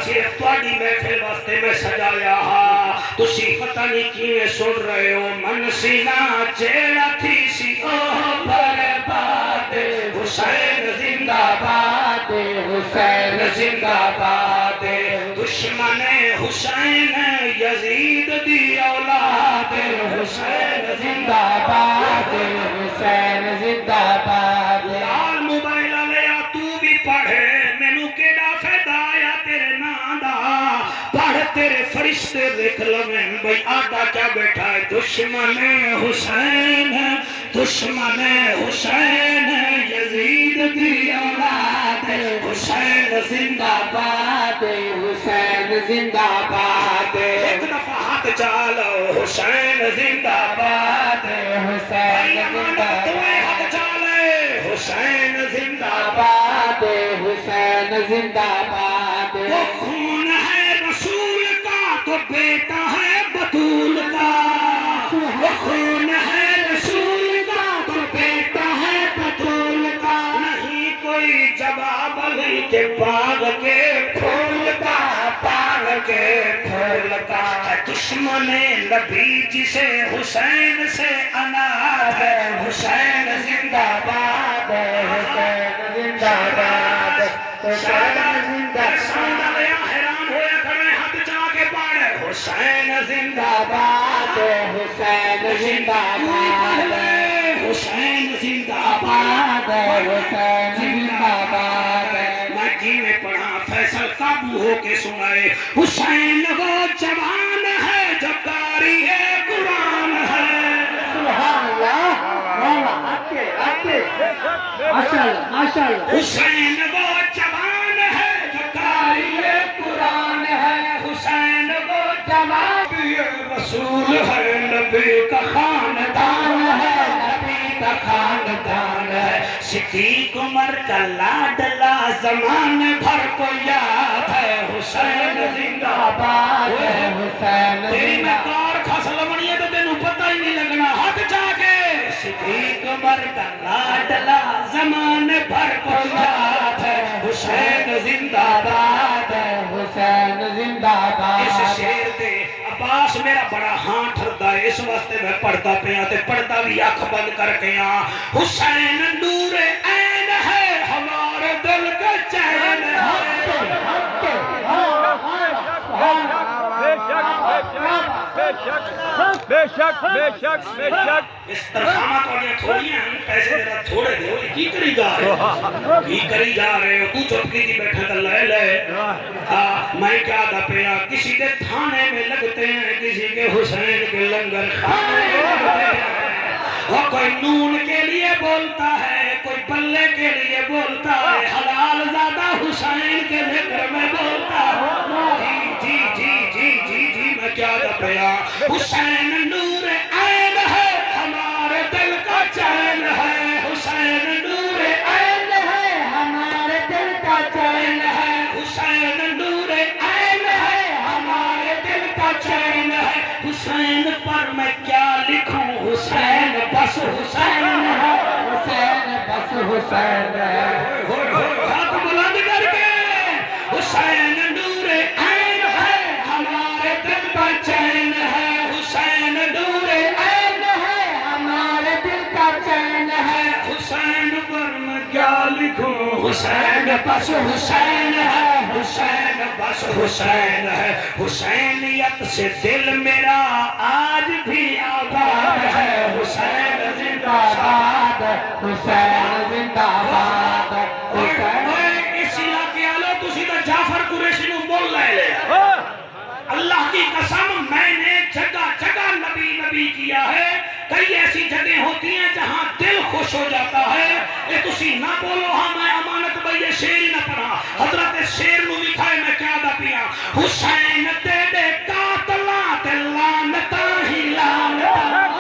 صرف تواڈی محفل واسطے میں سجایا ہا تسی پتہ نہیں کیویں سن رہے ہو منسینا جیڑا تھی سی او برباد حسین زندہ باد حسین زندہ باد دشمن حسین یزید دی اولاد حسین زندہ باد حسین زندہ باد لال موبائل لیا تو بھی پڑھے مینوں کیڑا فائدہ آیا تیرے نام دا پڑھ تیرے فرشتے دیکھ لویں بھئی آدھا کیا بیٹھا ہے دشمن حسین دشمن حسین یزید دی اولاد حسین زندہ باد حسین زندہ باد ایک دفعہ ہاتھ چالو حسین زندہ باد حسین زندہ تمہیں ہاتھ چالے حسین زندہ باد حسین زندہ باد وہ خون ہے رسول کا تو بیٹا ہے بطول کا وہ خون ہے رسول کا تو بیٹا ہے بطول کا نہیں کوئی جواب علی کے باغ کے پھول کا باغ کے پھول کا دشمن نبی جسے حسین سے اناد ہے حسین زندہ باد حسین زندہ باد حسین زندہ باد حیران ہویا کھڑے ہاتھ چاہ کے پاڑے حسین زندہ باد حسین زندہ باد حسین زندہ باد حسین زندہ باد میں رو کے سنائے حسین وہ جوان ہے جو قاری قرآن ہے سبحان اللہ مولا آتے آتے ماشاءاللہ ماشاءاللہ حسین وہ جوان ہے جو قاری قرآن ہے حسین وہ جوان رسول ہے نبی کا خاندان ہے نبی کا خاندان ہے صدیق عمر کا لاڈلا زمانے بھر کو یاد ہے حسین زندہ باد ہے حسین تیری میں کار کھس لونی ہے تو تینوں پتہ ہی نہیں لگنا ہاتھ جا کے صدیق عمر کا لاڈلا زمانے بھر کو یاد ہے حسین زندہ باد ہے حسین زندہ اس باد شیر دے عباس میرا بڑا ہاں ٹھردا ہے اس واسطے میں پڑھتا پیا تے پڑھتا بھی اکھ بند کر کے حسین نور عین ہے ہمارے دل کا چین ہے بے شک بے شک بے شک اس ترخامہ توڑیاں تھوڑیاں پیسے ذرا تھوڑے دے کی کری جا رہے ہو کی کری جا رہے ہو تو چپکی دی بیٹھا تا لے لے میں کیا دا پیا کسی کے تھانے میں لگتے ہیں کسی کے حسین کے لنگر خانے میں لگتے ہیں وہ کوئی نون کے لیے بولتا ہے کوئی بلے کے لیے بولتا ہے حلال زادہ حسین کے ذکر میں بولتا ہے جی جی جی جی جی میں کیا دا پیا حسین نور عین ہے ہمارے دل کا چین ہے حسین نور عین ہے ہمارے دل کا چین ہے حسین نور عین ہے ہمارے دل کا چین ہے حسین پر میں کیا لکھوں حسین بس حسین ہے حسین بس حسین ہے ہاتھ بلند کر کے حسین نور عین ہے ہمارے دل کا چین ہے حسین نور عین ہے ہمارے دل کا چین ہے حسین پر میں کیا لکھوں حسین بس حسین ہے حسین بس حسین ہے حسینیت سے دل میرا آج بھی آباد ہے حسین زندہ باد حسین زندہ باد حسین اس علاقے والوں تسی تو جعفر قریشی نو مول لے لے اللہ کی قسم میں نے جگہ جگہ نبی نبی کیا ہے کئی ایسی جگہیں ہوتی ہیں جہاں دل خوش ہو جاتا ہے اے تسی نہ بولو ہاں میں امانت بھائی یہ شیر ہی نہ پڑھا حضرت شیر نو لکھا ہے میں کیا دا پیا حسین تیرے قاتلاں تے لعنتاں ہی لعنتاں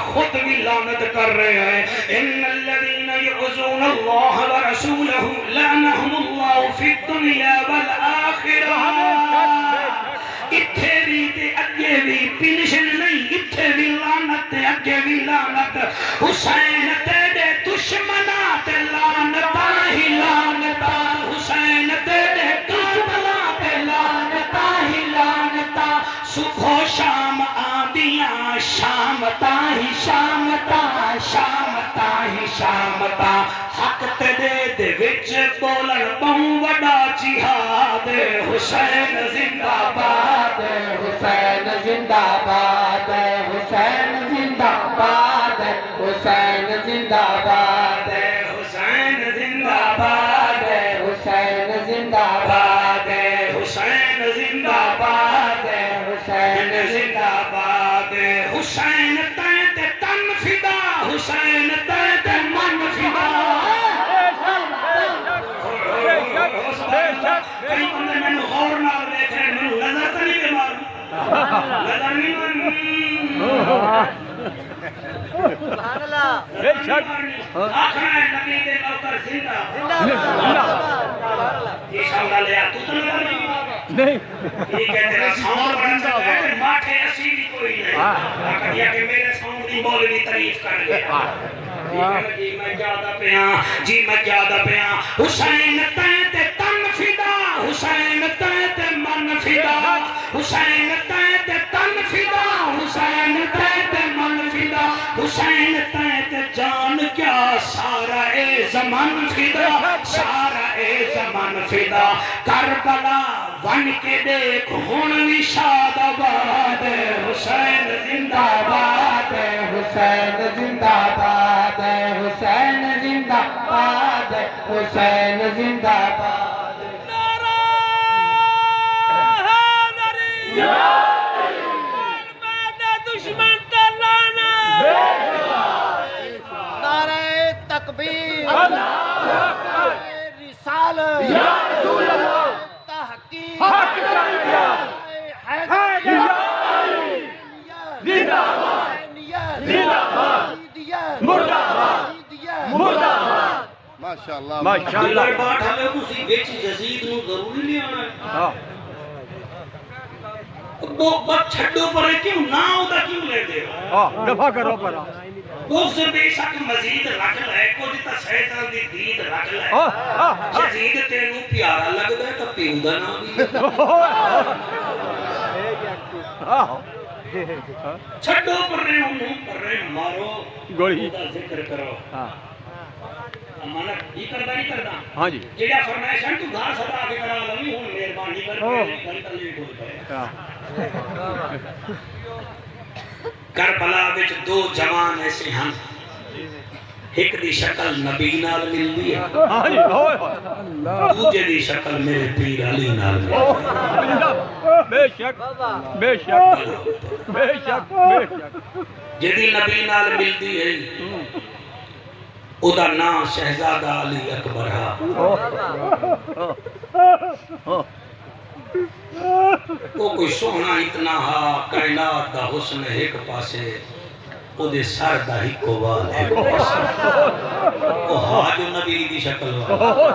خود بھی لعنت کر رہے ہیں ان الذين يعصون الله ورسوله لعنهم الله في الدنيا والآخرة اتھے بھی تے اگے بھی پنشن نہیں اتھے بھی لعنت تے اگے بھی لعنت حسین تیرے دشمنا تے لعنتا ہی لعنتا حسین تیرے قاتلاں تے لعنتا ہی لعنتا صبح و شام آندیاں شامتا ہی شامتا شامتا ہی شامتا حق تیرے دے وچ بولن بہوں وڈا جہاد حسین زندہ باد حسین زندہ باد حسین زندہ باد حسین زندہ باد حسین زندہ باد حسین زندہ باد حسین زندہ باد حسین زندہ باد حسین تے تن فدا حسین تے من فدا کئی بندے میں غور نال دیکھ رہے ہیں نظر تو نہیں بیمار نظر نہیں آخر ہے نبی دے نوکر زندہ یہ شاولہ لیا تو نظر نہیں یہ کہتے ہیں ساؤنڈ بڑھن چاہتا ہے کہ ماٹھے اسی بھی کوئی نہیں کہا کہ میرے ساؤنڈ دی مولوی تعریف کر گیا جی میں زیادہ پیا جی میں زیادہ پیا حسین تے تن فدا حسین تے من فدا حسین تے تن فدا حسین تے من فدا حسین تے جان کیا سارا اے زمان فدا سارا اے زمان فدا کربلا ون کے دیکھ ہون نشاد آباد حسین زندہ باد حسین زندہ باد حسین زندہ باد حسین زندہ باد دشمن تلانا نعرہ تکبیر رسالت تحقیق ماشاءاللہ دلر باٹ ہمیں کسی بیچ جزید نو ضروری نہیں آنا ہے وہ بات چھڑو پر کیوں نہ ہوتا کیوں لے دے رہا دفع کرو پرا وہ سے بے شک مزید رکھ لے کو جتا شیطان دی دید رکھ لے جزید تینوں پیارا لگ دے تو پیوندہ نہ بھی چھڑو پر رہے ہوں پر رہے مارو گوڑی خدا ذکر کرو امانت بھی کردہ نہیں کردہ ہاں جی جیڑا فرمائشن تو گھار صدا آگے کرا لگی ہوں مہربانی کر کے گھنٹہ لیٹ ہو گیا کربلا وچ دو جوان ایسے ہیں ایک دی شکل نبی نال ملدی ہے ہاں جی دوجے دی شکل میرے پیر علی نال ملدی ہے بے شک بے شک بے شک بے شک جدی نبی نال ملدی ہے او دا نام شہزادہ علی اکبر ہے وہ کوئی سونا اتنا ہا کائنات دا حسن ایک پاسے او دے سر دا ہی کو وال ہے وہ ہا جو نبی دی شکل والا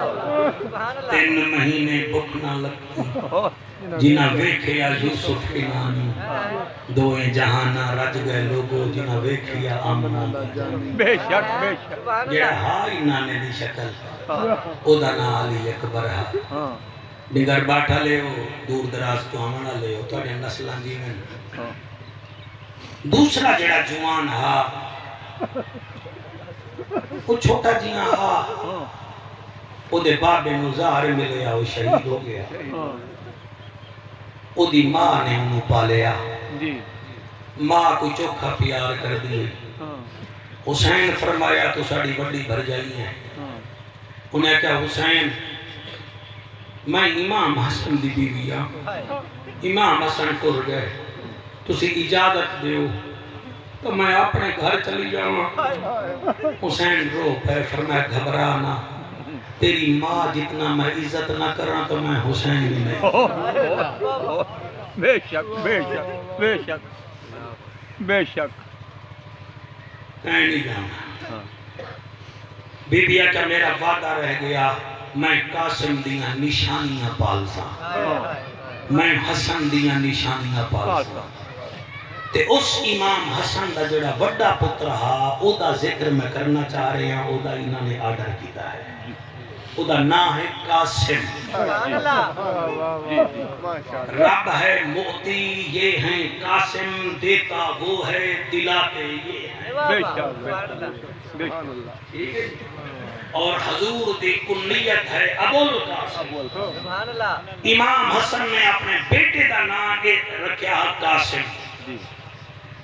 3 مہینے بھوک نہ لگتی جنہ ویکھیا یوسف کی نانی دوئے جہانا رج گئے لوگو جنہ ویکھیا آمنہ بے شک بے شک جڑا ہائی نانے دی شکل او دا نا علی اکبر ہے نگر باٹھا لے ہو دور دراز تو آمنہ لے ہو تو انہیں نسلان جی میں دوسرا جڑا جوان ہا وہ چھوٹا جیاں ہا او دے بابے نظار ملے وہ شہید ہو گیا او دی ماں نے انہوں پالیا ماں کو چوکھا پیار کر دی حسین فرمایا تو ساڑی بڑی بھر جائی ہے انہیں کہا حسین میں امام حسن دی بیوی امام حسن ٹر گئے تسی اجازت دیو تو میں اپنے گھر چلی جاؤں حسین رو پہ فرمایا گھبرانا تیری ماں جتنا میں عزت نہ کرنا تو میں حسین بھی نہیں بے شک بے شک بے شک بے شک کہیں نہیں جانا بی بی آچا میرا وعدہ رہ گیا میں قاسم دیاں نشانیاں پالسا میں حسن دیاں نشانیاں پالسا تے اس امام حسن دا جڑا وڈا پتر ہا او دا ذکر میں کرنا چاہ رہے ہیں او دا انہوں نے آرڈر کیتا ہے او دا نام ہے قاسم رب ہے مؤتی یہ ہیں قاسم دیتا وہ ہے دلاتے یہ ہیں بے شک بے شک اور حضور دی کنیت ہے ابو القاسم امام حسن نے اپنے بیٹے دا نام رکھیا قاسم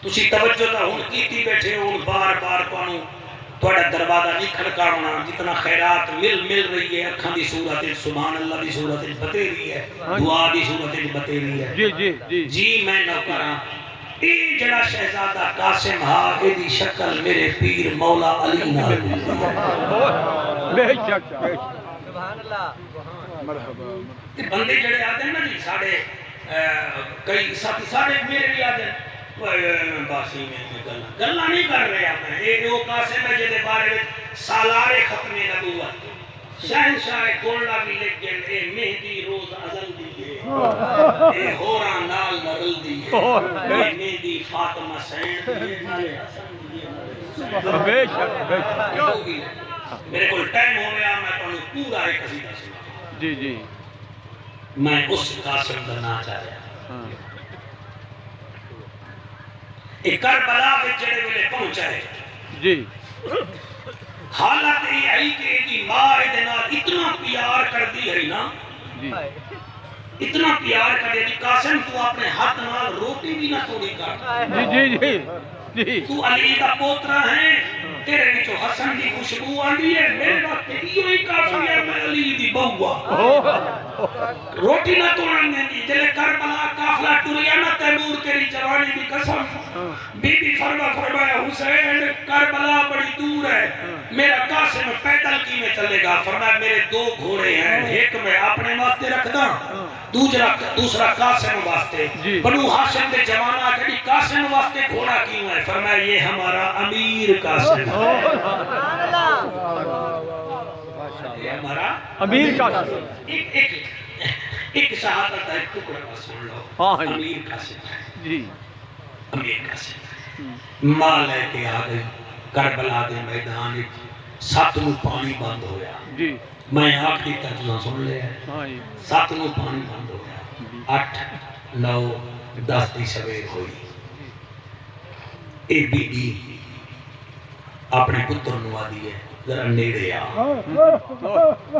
تسی توجہ تا ہون کیتی بیٹھے ہون بار بار توڑا دروازہ نہیں کھڑکاونا جتنا خیرات مل رہی ہے اکھاں دی صورت سبحان اللہ دی صورت بتے رہی ہے دعا دی صورت بتے رہی ہے جی میں نہ کراں اے جڑا شہزادہ قاسم ہا اے دی شکل میرے پیر مولا علی نال بے شک سبحان اللہ مرحبا بندے جڑے آتے ہیں نا جی ساڑھے کئی ساتھی ساڑھے میرے بھی آتے ہیں باسی میں گلہ نہیں کر رہے آپ ہیں ایک وہ قاسم ہے جدے بارے میں سالار ختم نبوت شہنشاہ گولڈا بھی لکھ گئے اے مہدی روز ازل دیئے اے ہورا نال نرل دیئے اے مہدی فاطمہ سین دیئے نالے حسن دیئے بے شک بے شک میرے کو ٹائم ہو گیا میں تمہیں پورا ایک قصیدہ سنا جی جی میں اس قاسم کا نا چاہ رہا ہاں ایک کربلا میں جڑے ویلے پہنچا ہے جی حالت یہ ہے کہ ایک ماں دے نال اتنا پیار کر دی ہے نا جی اتنا پیار کر دی قاسم تو اپنے ہاتھ نال روٹی بھی نہ توڑی کر جی جی جی جی تو علی دا پوترا ہے تیرے وچوں حسن دی خوشبو آندی ہے میرے واسطے ایو ہی کافی ہے میں علی دی بہوا روٹی نہ توڑن دی جلے کربلا قافلہ ٹریا نہ تیمور تیری جوانی دی قسم بی بی فرمایا حسین کربلا بڑی دور ہے میرا قاسم پیدل کی میں چلے گا فرمایا میرے دو گھوڑے ہیں ایک میں اپنے واسطے رکھدا دوسرا قاسم واسطے بنو ہاشم دے جوانہ کہی قاسم واسطے گھوڑا کیوں ہے فرمایا یہ ہمارا امیر قاسم ہے یہ ہمارا امیر کا ایک شہادت ہے ٹکڑا کا سن لو امیر قاسم ہے جی امیر قاسم ماں لے کے آ گئی کربلا دے میدان سات نو پانی بند ہویا جی میں آخری ترجمہ سن لیا ہاں جی سات نو پانی بند ہویا 8 9 10 دی سویر ہوئی اے بی بی اپنے پتر نو آدھی ہے ذرا نیڑے آ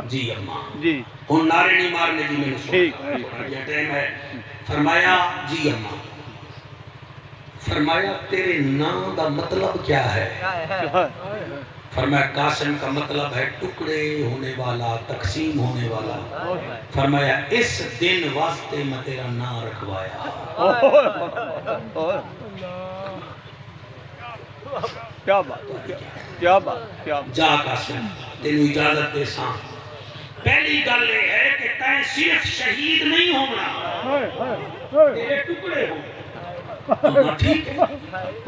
جی اماں جی ہن نعرے نہیں مارنے جی میں ٹھیک یہ ٹائم ہے فرمایا جی اماں فرمایا تیرے نام دا مطلب کیا ہے فرمایا قاسم کا مطلب ہے ٹکڑے ہونے والا تقسیم ہونے والا فرمایا اس دن واسطے میں تیرا نام رکھوایا کیا بات کیا بات کیا جا قاسم تینو اجازت دے ساں پہلی گل یہ ہے کہ تائیں صرف شہید نہیں ہونا تیرے ٹکڑے ہو اللہ ٹھیک ہے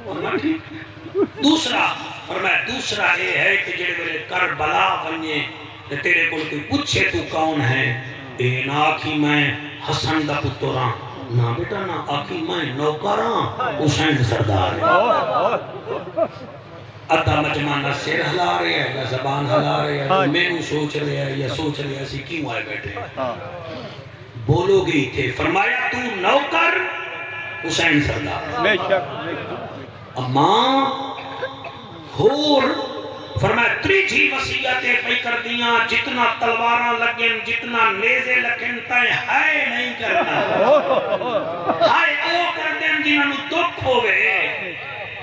اللہ ٹھیک دوسرا فرمایا دوسرا یہ ہے کہ جڑے میرے کربلا بننے تیرے کو کوئی پوچھے تو کون ہے اے نہ آکھی میں حسن دا پتر ہاں نہ بیٹا نہ آکھی میں نوکر ہاں حسین سردار ہے ادھا مجمع نہ سر ہلا رہے ہیں یا زبان ہلا رہے ہیں میں نو سوچ رہے ہیں یا سوچ رہے ہیں اسی کیوں آئے بیٹھے بولو گی تھے فرمایا تو نوکر حسین سردار بے شک اماں ہور فرمایا تریجی وصیتیں پہ کر دیاں جتنا تلواراں لگن جتنا نیزے لگن تائیں ہائے نہیں کرنا ہائے او کر دیں جنہاں نو دکھ ہوئے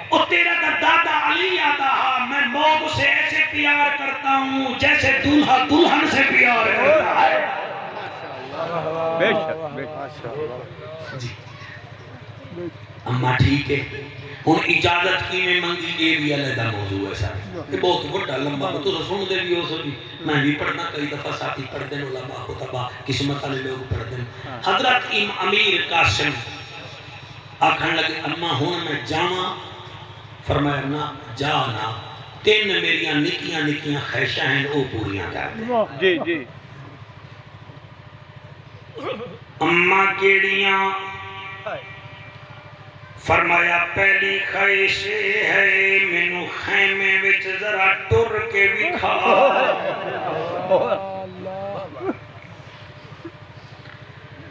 اور تیرا دادا علی آتا ہاں میں موت سے ایسے پیار کرتا ہوں جیسے دلہا دلہن سے پیار کرتا ہے بے شک بے شک جی اماں ٹھیک ہے ہن اجازت کی میں منگی یہ بھی علیحدہ موضوع ہے سارے یہ بہت بڑا لمبا تو سن دے بھی ہو سکی میں بھی پڑھنا کئی دفعہ ساتھی پڑھ دیں علماء خطبہ قسمت والے لوگ پڑھ دیں حضرت امیر قاسم آکھن لگے اماں ہن میں جاواں فرمایا نہ جانا تین میریاں نکیاں نکیاں خواہشاں ہیں وہ پوریاں کر دیں جی جی اماں کیڑیاں فرمایا پہلی خواہش ہے مینوں خیمے وچ ذرا ٹر کے وکھا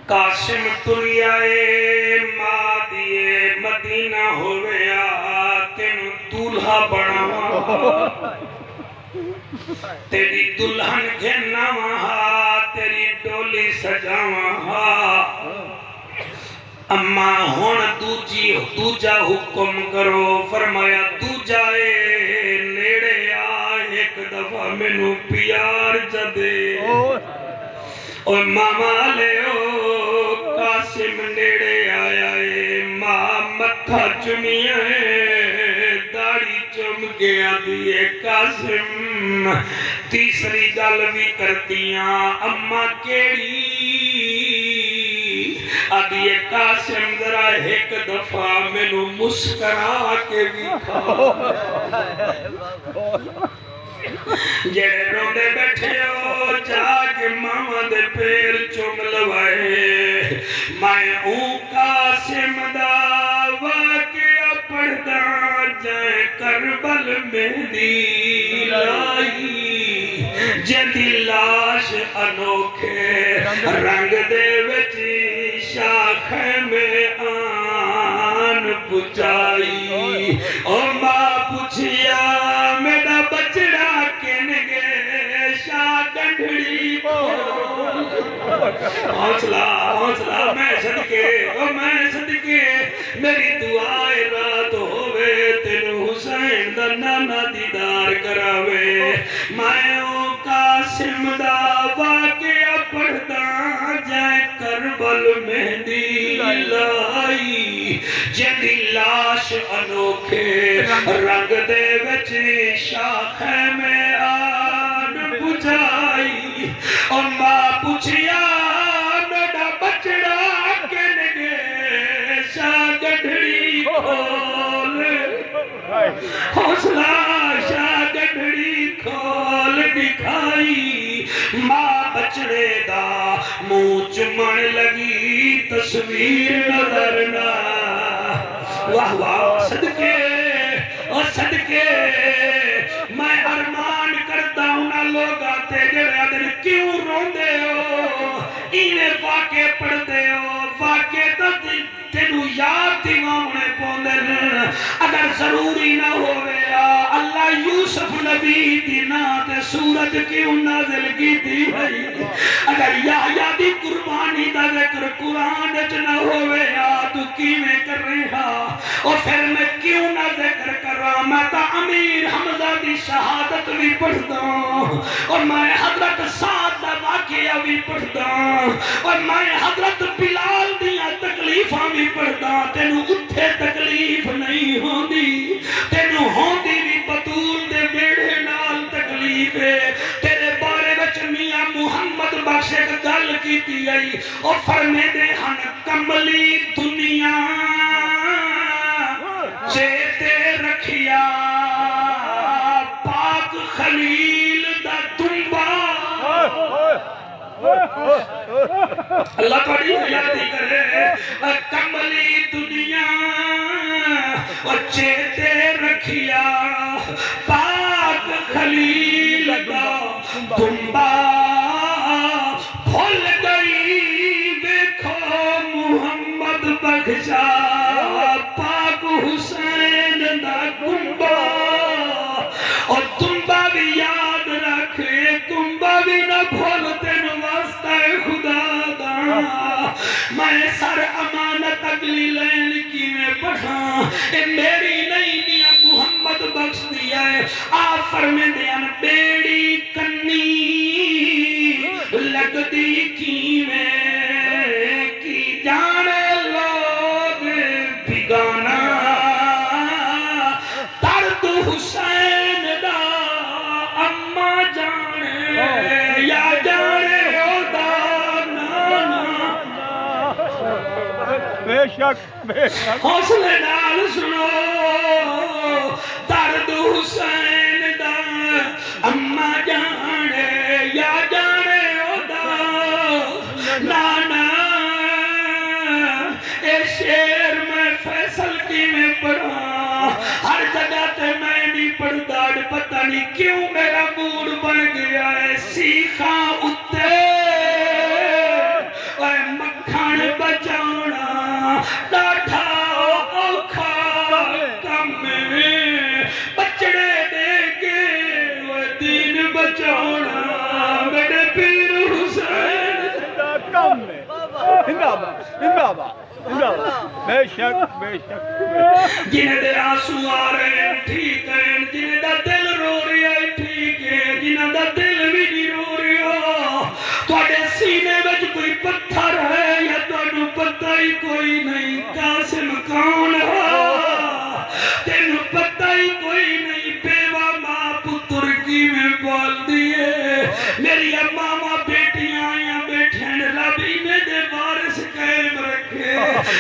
قاسم تریا ماں دیے مدینہ ہویا تینوں دولہا بناواں تیری دلہن گھناواں تیری ڈولی سجاواں اماں ہون دوجا حکم کرو فرمایا دوجا نیڑے آ ایک دفعہ مینوں پیار جدے اور ماما لے قاسم نیڑے آیا ماں متھا چمیا داڑھی چم گیا دیے قاسم تیسری گل بھی کردیاں اماں کیڑی آدھیے قاسم ذرا ایک دفعہ مینوں مسکرا کے وکھا جڑے روندے بیٹھے ہو جا کے ماما دے پیر چوم لوائے میں اون قاسم دا واقعہ پڑھدا جائے کربل مہندی لائی جدی لاش انوکھے رنگ دے وچ شاخ میں آن پچائی او ماں پوچھیا میرا بچڑا کن گے شاہ گنڈھڑی حوصلہ میں صدقے میری دعائے رات ہووے تینو حسین دا نانا دیدار کراوے میں او قاسم دا واقعہ پڑھدا جائے کربل مہندی لائی جدی لاش انوکھے رنگ دے وچ شاخ میں آن بجھائی اور ماں پوچھیا میرا بچڑا کن گے شاہ گڈھڑی کھول حوصلہ شاہ گڈھڑی کھول دکھائی ماں بچڑے دا منہ چمن لگی تصویر نظر نہ واہ واہ صدقے اور صدقے میں ارمان کرتا ہوں نہ لوگ آتے جڑے دن کیوں روندے ہو انہیں واقعے پڑھتے ہو واقعے تو تینو یاد دیوانے پوندن اگر ضروری نہ ہوئے اللہ یوسف نبی دی تے سورت کیوں نازل کی تھی بھائی اگر یحییٰ دی قربانی دا ذکر قرآن وچ نہ ہوئے تو کیویں کر رہا اور پھر میں کیوں نہ ذکر کر رہا میں تا امیر حمزہ دی شہادت بھی پڑھتا ہوں اور میں حضرت سعد دا واقعہ بھی پڑھتا ہوں اور میں حضرت بلال دیاں تکلیفاں بھی پڑھتا تینو اتھے تکلیف نہیں ہوندی تینو ہوندی بھی بطول دے بیڑے نال تکلیف ہے تیرے بارے وچ میاں محمد بخش ایک گل کیتی آئی اور فرمے دے ہن کملی دنیا چیتے رکھیا پاک خلیل دا دنبا اللہ بڑی حیاتی کرے کملی دنیا چیتے رکھیا پاک خلیل دا دنبا بھول گئی دیکھو محمد بخشا پاک حسین دا دنبا اور دنبا بھی یاد رکھے دنبا بھی نہ بھول تین واسطہ خدا دا میں سر امانت اگلی لین کی میں پڑھا اے میری نہیں میاں محمد بخش دیا ہے آفر میں دیان بیڑی کنی لگ دی کی میں کی جانے لوگ بگانا درد حسین دا اما جانے یا جانے او دا نانا بے شک حوصلے نال سنو درد حسین دا اما جانے یا جانے او دا نانا اے شیر میں فیصل کی میں پڑھا ہر جگہ تے میں نہیں پڑھدا پتہ نہیں کیوں میرا موڈ بن گیا ہے سیخاں اتے اے مکھن بچانا ڈاٹھا اوکھا کم بچڑے دے کے وہ دین بچانا میرے پیر حسین کم میں زندہ باد بے شک جنہیں دے آنسو آ رہے ہیں ٹھیک ہے جنہیں دا دل رو رہا ہے ٹھیک ہے جنہیں دا دل بھی نہیں رو رہا توڑے سینے وچ کوئی پتھر ہے یا توڑو پتہ ہی کوئی نہیں قاسم کون ہے تینو پتہ ہی کوئی نہیں بیوہ ماں پتر کی میں بول دیئے میری امامہ بیٹیاں آئیاں بیٹھیں رب انہیں دے وارث قائم رکھے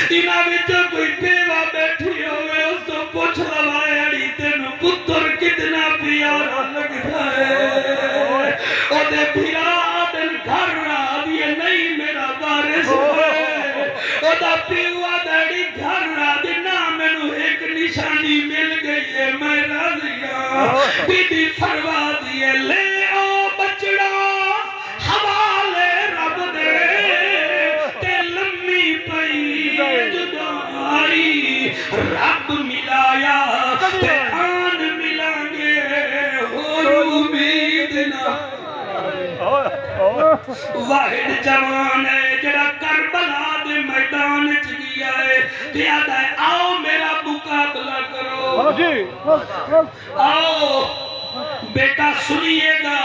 انہاں وچوں کوئی بیوہ بیٹھی ہوئے اس تو پوچھ لوائے اڑی تینو پتر کتنا پیارا لگتا ہے او دے بھیرا دن گھر رہا دیئے نہیں میرا وارث ہے او دا پیوہ داڑی گھر رہا دی نا میں نو ایک نشانی مل گئی بی بی فرما دیے لے آؤ بچڑا حوالے رب دے تے لمبی پئی جدائی رب ملایا تے آن ملیں گے اور امید نہ واحد جوان ہے جڑا کربلا دے میدان چ گیا ہے تے آدا ہے آؤ میرا مقابلہ کرو آؤ بیٹا سنیے گا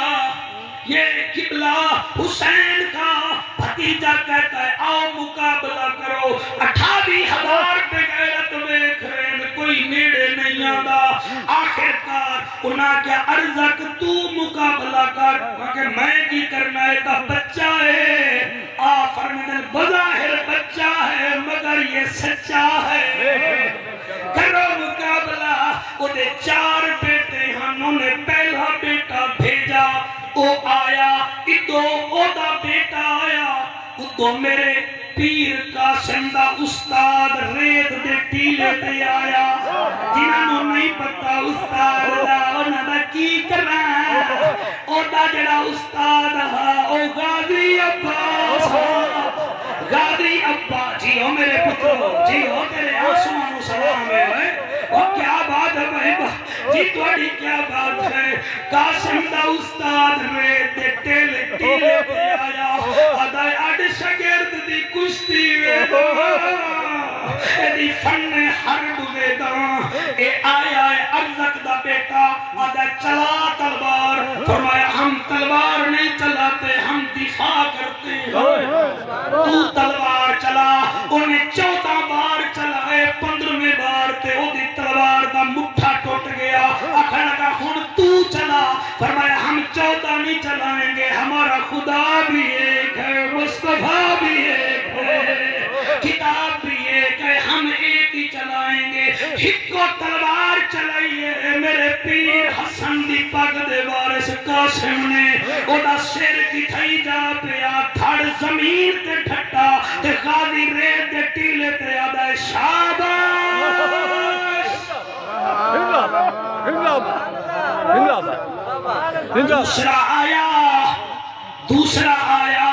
یہ قبلہ حسین کا بھتیجا کہتا ہے آؤ مقابلہ کرو 28,000 بغیرت دیکھ رہے ہیں کوئی نیڑے نہیں آدھا آخرکار انہاں کیا ارزق تو مقابلہ کر مگر میں کی کرنا ہے تا بچہ ہے فرمودن بظاہر بچہ ہے مگر یہ سچا ہے کرو مقابلہ وہ دے 4 بیٹے ہیں انہوں نے پہلا بیٹا بھیجا او آیا ادو او دا بیٹا آیا ادو میرے پیر قاسم دا استاد ریت دے ٹیلے تے آیا جنہوں نہیں پتا استاد دا انہوں دا کی کرنا ہے او دا جڑا استاد ہے او غازی عباس غازی عباس جی ہو میرے پترو جی ہو تیرے آسمان سلام ہے اور کیا بات ہے بھائی جی توڑی کیا بات ہے قاسم دا استاد ریت دے ٹیلے تے آیا ادائی اڈ شگرد دی کشتی ویداں ایدی فن حرب ویداں اے آیا ہے ارزق دا بیٹا ادائی چلا تلوار فرمایا ہم تلوار نہیں چلاتے ہم دفاع کرتے ہیں تو تلوار چلا انہیں 14 بار چلائے 15ویں بار تے او دی تلوار دا مٹھا ٹوٹ گیا آخر لگا ہن تو چلا فرمایا ہم 14 نہیں چلائیں گے ہمارا خدا بھی ایک ہے مصطفیٰ بھی ایک ہے کتاب بھی ایک ہے ہم ایک ہی چلائیں گے ایک کو تلوار چلائیے میرے پیر حسن دی پگ دے وارث قاسم نے او دا سر کٹھائی جا پیا دھڑ زمین تے ٹھٹا تے غازی ریت دے ٹیلے تے آدھا ہے شاباش دوسرا آیا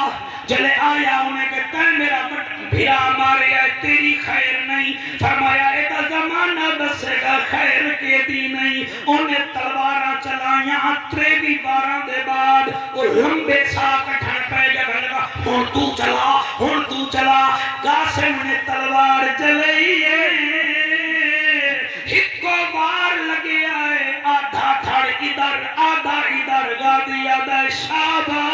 جلے آیا انہیں کہتا ہے میرا بھیا مارے ہے تیری خیر نہیں فرمایا ایدہ زمانہ بسے گا خیر کے دی نہیں انہیں تلوارہ چلائیاں 23 باران دے بعد وہ لمبے سا کٹھن پہ جگہ لگا ہون تو چلا قاسم نے تلوار چلائیے ایک کو وار لگے آئے آدھا تھڑ ادھر آدھا ادھر غازی آدھا شاباش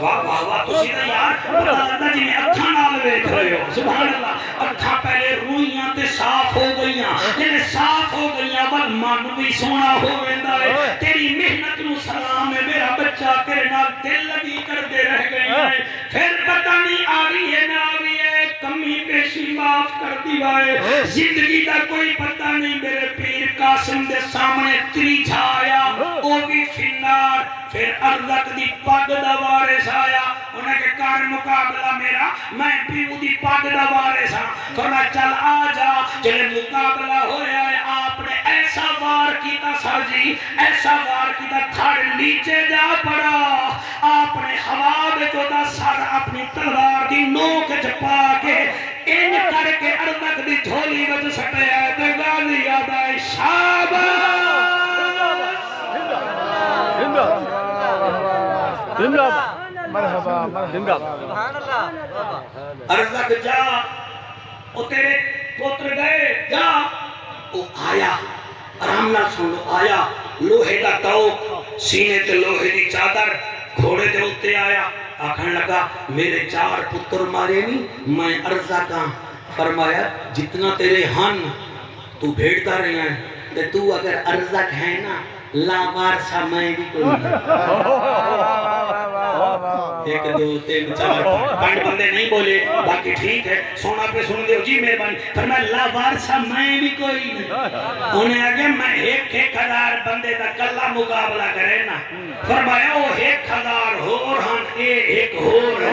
واہ واہ واہ تو سیدھا یار اللہ جی نے اکھاں نال ویکھ رہے ہو سبحان اللہ اکھاں پہلے روئیاں تے صاف ہو گئیاں جنے صاف ہو گئیاں ول من بھی سونا ہو ویندا ہے تیری محنت نو سلام ہے میرا بچہ تیرے نال دل لگی کردے رہ گئے ہیں پھر پتہ نہیں آ رہی ہے نہ آ رہی ہے کمی پیشی معاف کر دیوائے زندگی دا کوئی پتہ نہیں میرے پیر قاسم دے سامنے تریجھا آیا او بھی فنار پھر ارزق دی پگ دا وارث آیا انہیں کہ کار مقابلہ میرا میں پیو دی پگ دا وارث ہاں فرمایا چل آ جا جلے مقابلہ ہویا ہے آپ نے ایسا وار کیتا سر جی ایسا وار کیتا تھڑ نیچے جا پڑا آپ نے ہوا میں جو دا سر اپنی تلوار دی نوک جپا کے ان کر کے ارزق دی جھولی وجہ سٹے آئے تے غازی آدھا ہے شاباش مرحبا مرحبا ارزق جا او تیرے پوتر گئے جا او آیا آرام نہ سن لو آیا لوہے دا توق سینے تے لوہے دی چادر گھوڑے دے اتے آیا آکھن لگا میرے 4 پتر مارے نہیں میں ارزق ہاں فرمایا جتنا تیرے ہن تو بھیڑتا رہا ہے تے تو اگر ارزق ہے نا لاوار سا میں بھی کوئی نہیں 1 2 3 4 5 بندے نہیں بولے باقی ٹھیک ہے سونا پہ سن دے جی مہربانی فرمایا لاوار سا میں بھی کوئی نہیں انہیں آگے میں 1,000 بندے دا کلا مقابلہ کرے نا فرمایا وہ 1,000 ہور ہم ایک ہور ہے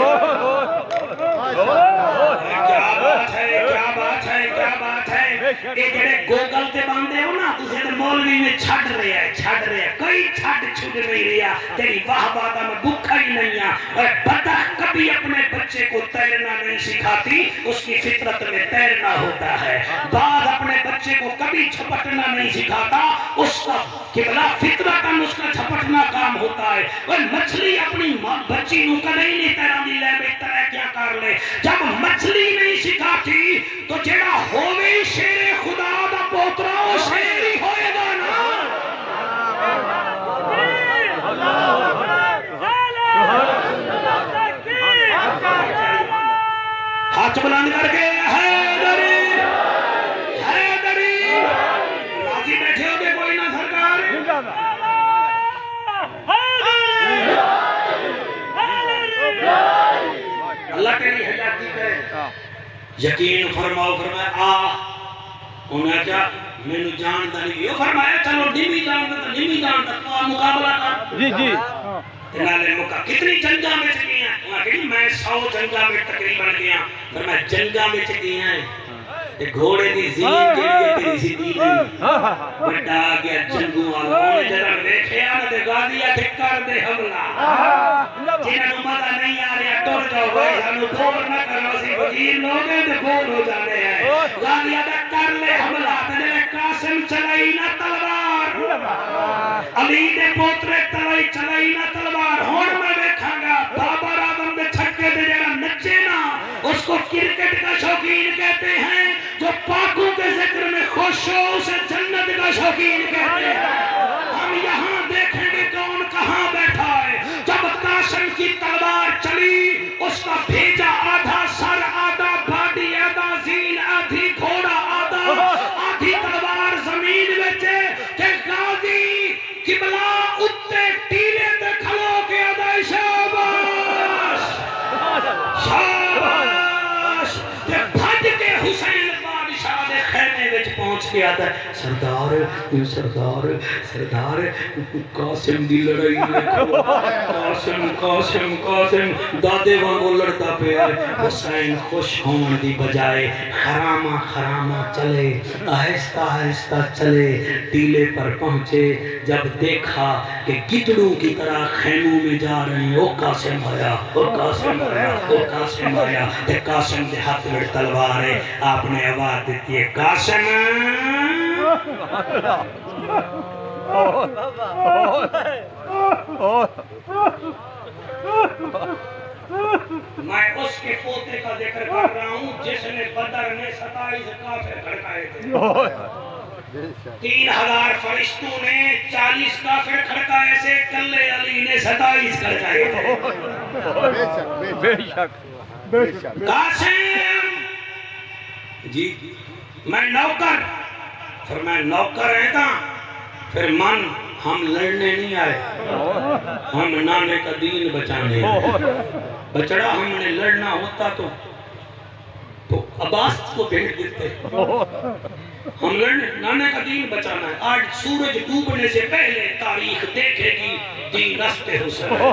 کیا بات ہے کیا بات ہے کیا بات ہے یہ جڑے گوگل تے باندھے ہو نا تسی تے مولوی میں چھڈ رہے کوئی چھڈ چھڈ نہیں رہا تیری واہ واہ میں بھوکا ہی نہیں اور بطخ کبھی اپنے بچے کو تیرنا نہیں سکھاتی اس کی فطرت میں تیرنا ہوتا ہے باز اپنے بچے کو کبھی جھپٹنا نہیں سکھاتا اس کا قبلہ فطرتاً اس کا جھپٹنا کام ہوتا ہے اور مچھلی اپنی بچی نو کدی نہیں تیرا دی لے بہتر ہے کیا کر لے جب مچھلی نہیں سکھاتی تو جڑا ہووے شیر خدا دا پوترا وہ شیر ہی ہوئے گا نا ہاتھ بلند کر کے حیدری راضی بیٹھے ہو گے کوئی نہ سرکار اللہ تیری حیاتی کرے یقین فرماؤ فرمایا انہیں کیا میں نے جانتا نہیں یہ فرمایا چلو نہیں جانتا تو مقابلہ کر جی تنالے موقع کتنی جنگاں میں چکی ہیں انہاں کہنی میں 100 جنگاں میں تقریباً گیا پر میں جنگاں میں چکی ہیں گھوڑے دی زین کے لیے تیری زندگی نہیں بڑا گیا جنگوں والا انہیں جرا ویکھیا نہ دے غازیہ تھے کر دے حملہ جنہوں مزہ نہیں آ رہا ٹور جاؤ بھائی ہمیں بور نہ کرنا سی وکیل لوگ ہیں تو بور ہو جانے ہیں غازیہ تھے کر لے حملہ تجھے قاسم چلائی نہ تلوار علی دے پوترے چلائی نہ تلوار ہون میں دیکھاں گا بابر اعظم دے چھکے دے جڑا نچے نا اس کو کرکٹ کا شوقین کہتے ہیں جو پاکوں کے ذکر میں خوش ہو اسے جنت کا شوقین کہتے ہیں ہم یہاں دیکھیں گے کون کہاں بیٹھا ہے جب قاسم کی تلوار چلی اس کا بھیجا آدھا سر آدھا باڈی آدھا زین آدھی گھوڑا آدھی تلوار زمین بچے کہ غازی قبلہ اتے ٹیلے تے کھلو کے آدھا شاباش شاباش تے بھج کے حسین بادشاہ دے خیمے وچ پہنچ کے آدھا سردار قاسم دی لڑائی دیکھو قاسم دادے وانگو لڑتا پہ حسین خوش ہون دی بجائے خرامہ چلے آہستہ چلے ٹیلے پر پہنچے جب دیکھا کہ گدڑوں کی طرح خیموں میں جا رہے ہیں وہ قاسم آیا تے قاسم دے ہاتھ میں تلوار ہے آپ نے آواز دیتی ہے قاسم میں اس کے پوتے کا ذکر کر رہا ہوں جس نے بدر میں 27 کافر کھڑکائے تھے 3000 فرشتوں نے 40 کافر کھڑکائے سے کلے علی نے 27 کھڑکائے تھے بے شک قاسم جی میں نوکر پھر میں نوکر ہے تھا پھر من ہم لڑنے نہیں آئے ہم نانے کا دین بچانے بچڑا ہم نے لڑنا ہوتا تو عباس کو بھیج دیتے ہم لڑنے نانے کا دین بچانا ہے آج سورج ڈوبنے سے پہلے تاریخ دیکھے گی دین رستے حسین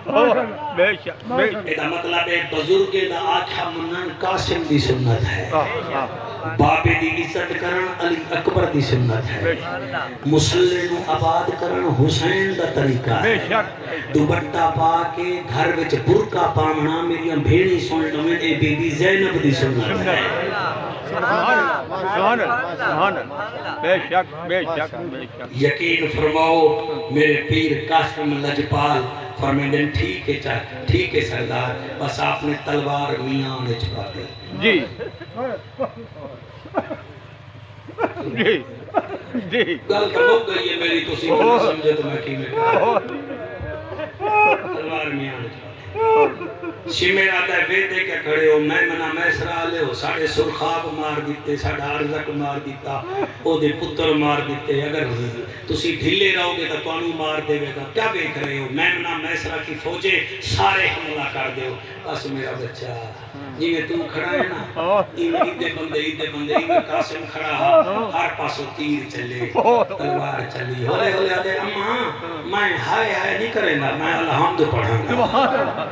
ایدہ مطلب ہے بزرگ دا آکھا منن قاسم دی سنت ہے بابے دی عزت کرن علی اکبر دی سنت ہے مسلح نو آباد کرن حسین دا طریقہ ہے دوپٹہ پا کے گھر وچ برقع پامنا میری بھیڑی سن لویں اے بی بی زینب دی سنت ہے یقین فرماؤ میرے پیر قاسم لجپال فرمیدن ٹھیک ہے سردار بس آپ نے تلوار میاں نے چھپا دی جی گل تو ہو گئی ہے میری تو سیکھنا سمجھے تو میں کی میں تلوار میاں نے چھپا دی شمیر آتا ہے ویدے کے کھڑے ہو میں منہ میسرا لے ہو ساڑھے سرخاب مار دیتے ساڑھا عرضک مار دیتا او دے پتر مار دیتے اگر تسی ڈھلے رہو گے تو توانو مار دے گا کیا دیکھ رہے ہو میں منہ میسرا کی فوجے سارے حملہ کر دے ہو بس میرا بچہ جی میں تم کھڑا ہے نا ایدے بندے قاسم کھڑا ہر پاسو تیر چلے تلوار چلی ہولے آدھے اماں میں ہائے نہیں کریں گا میں الحمد پڑھاں گا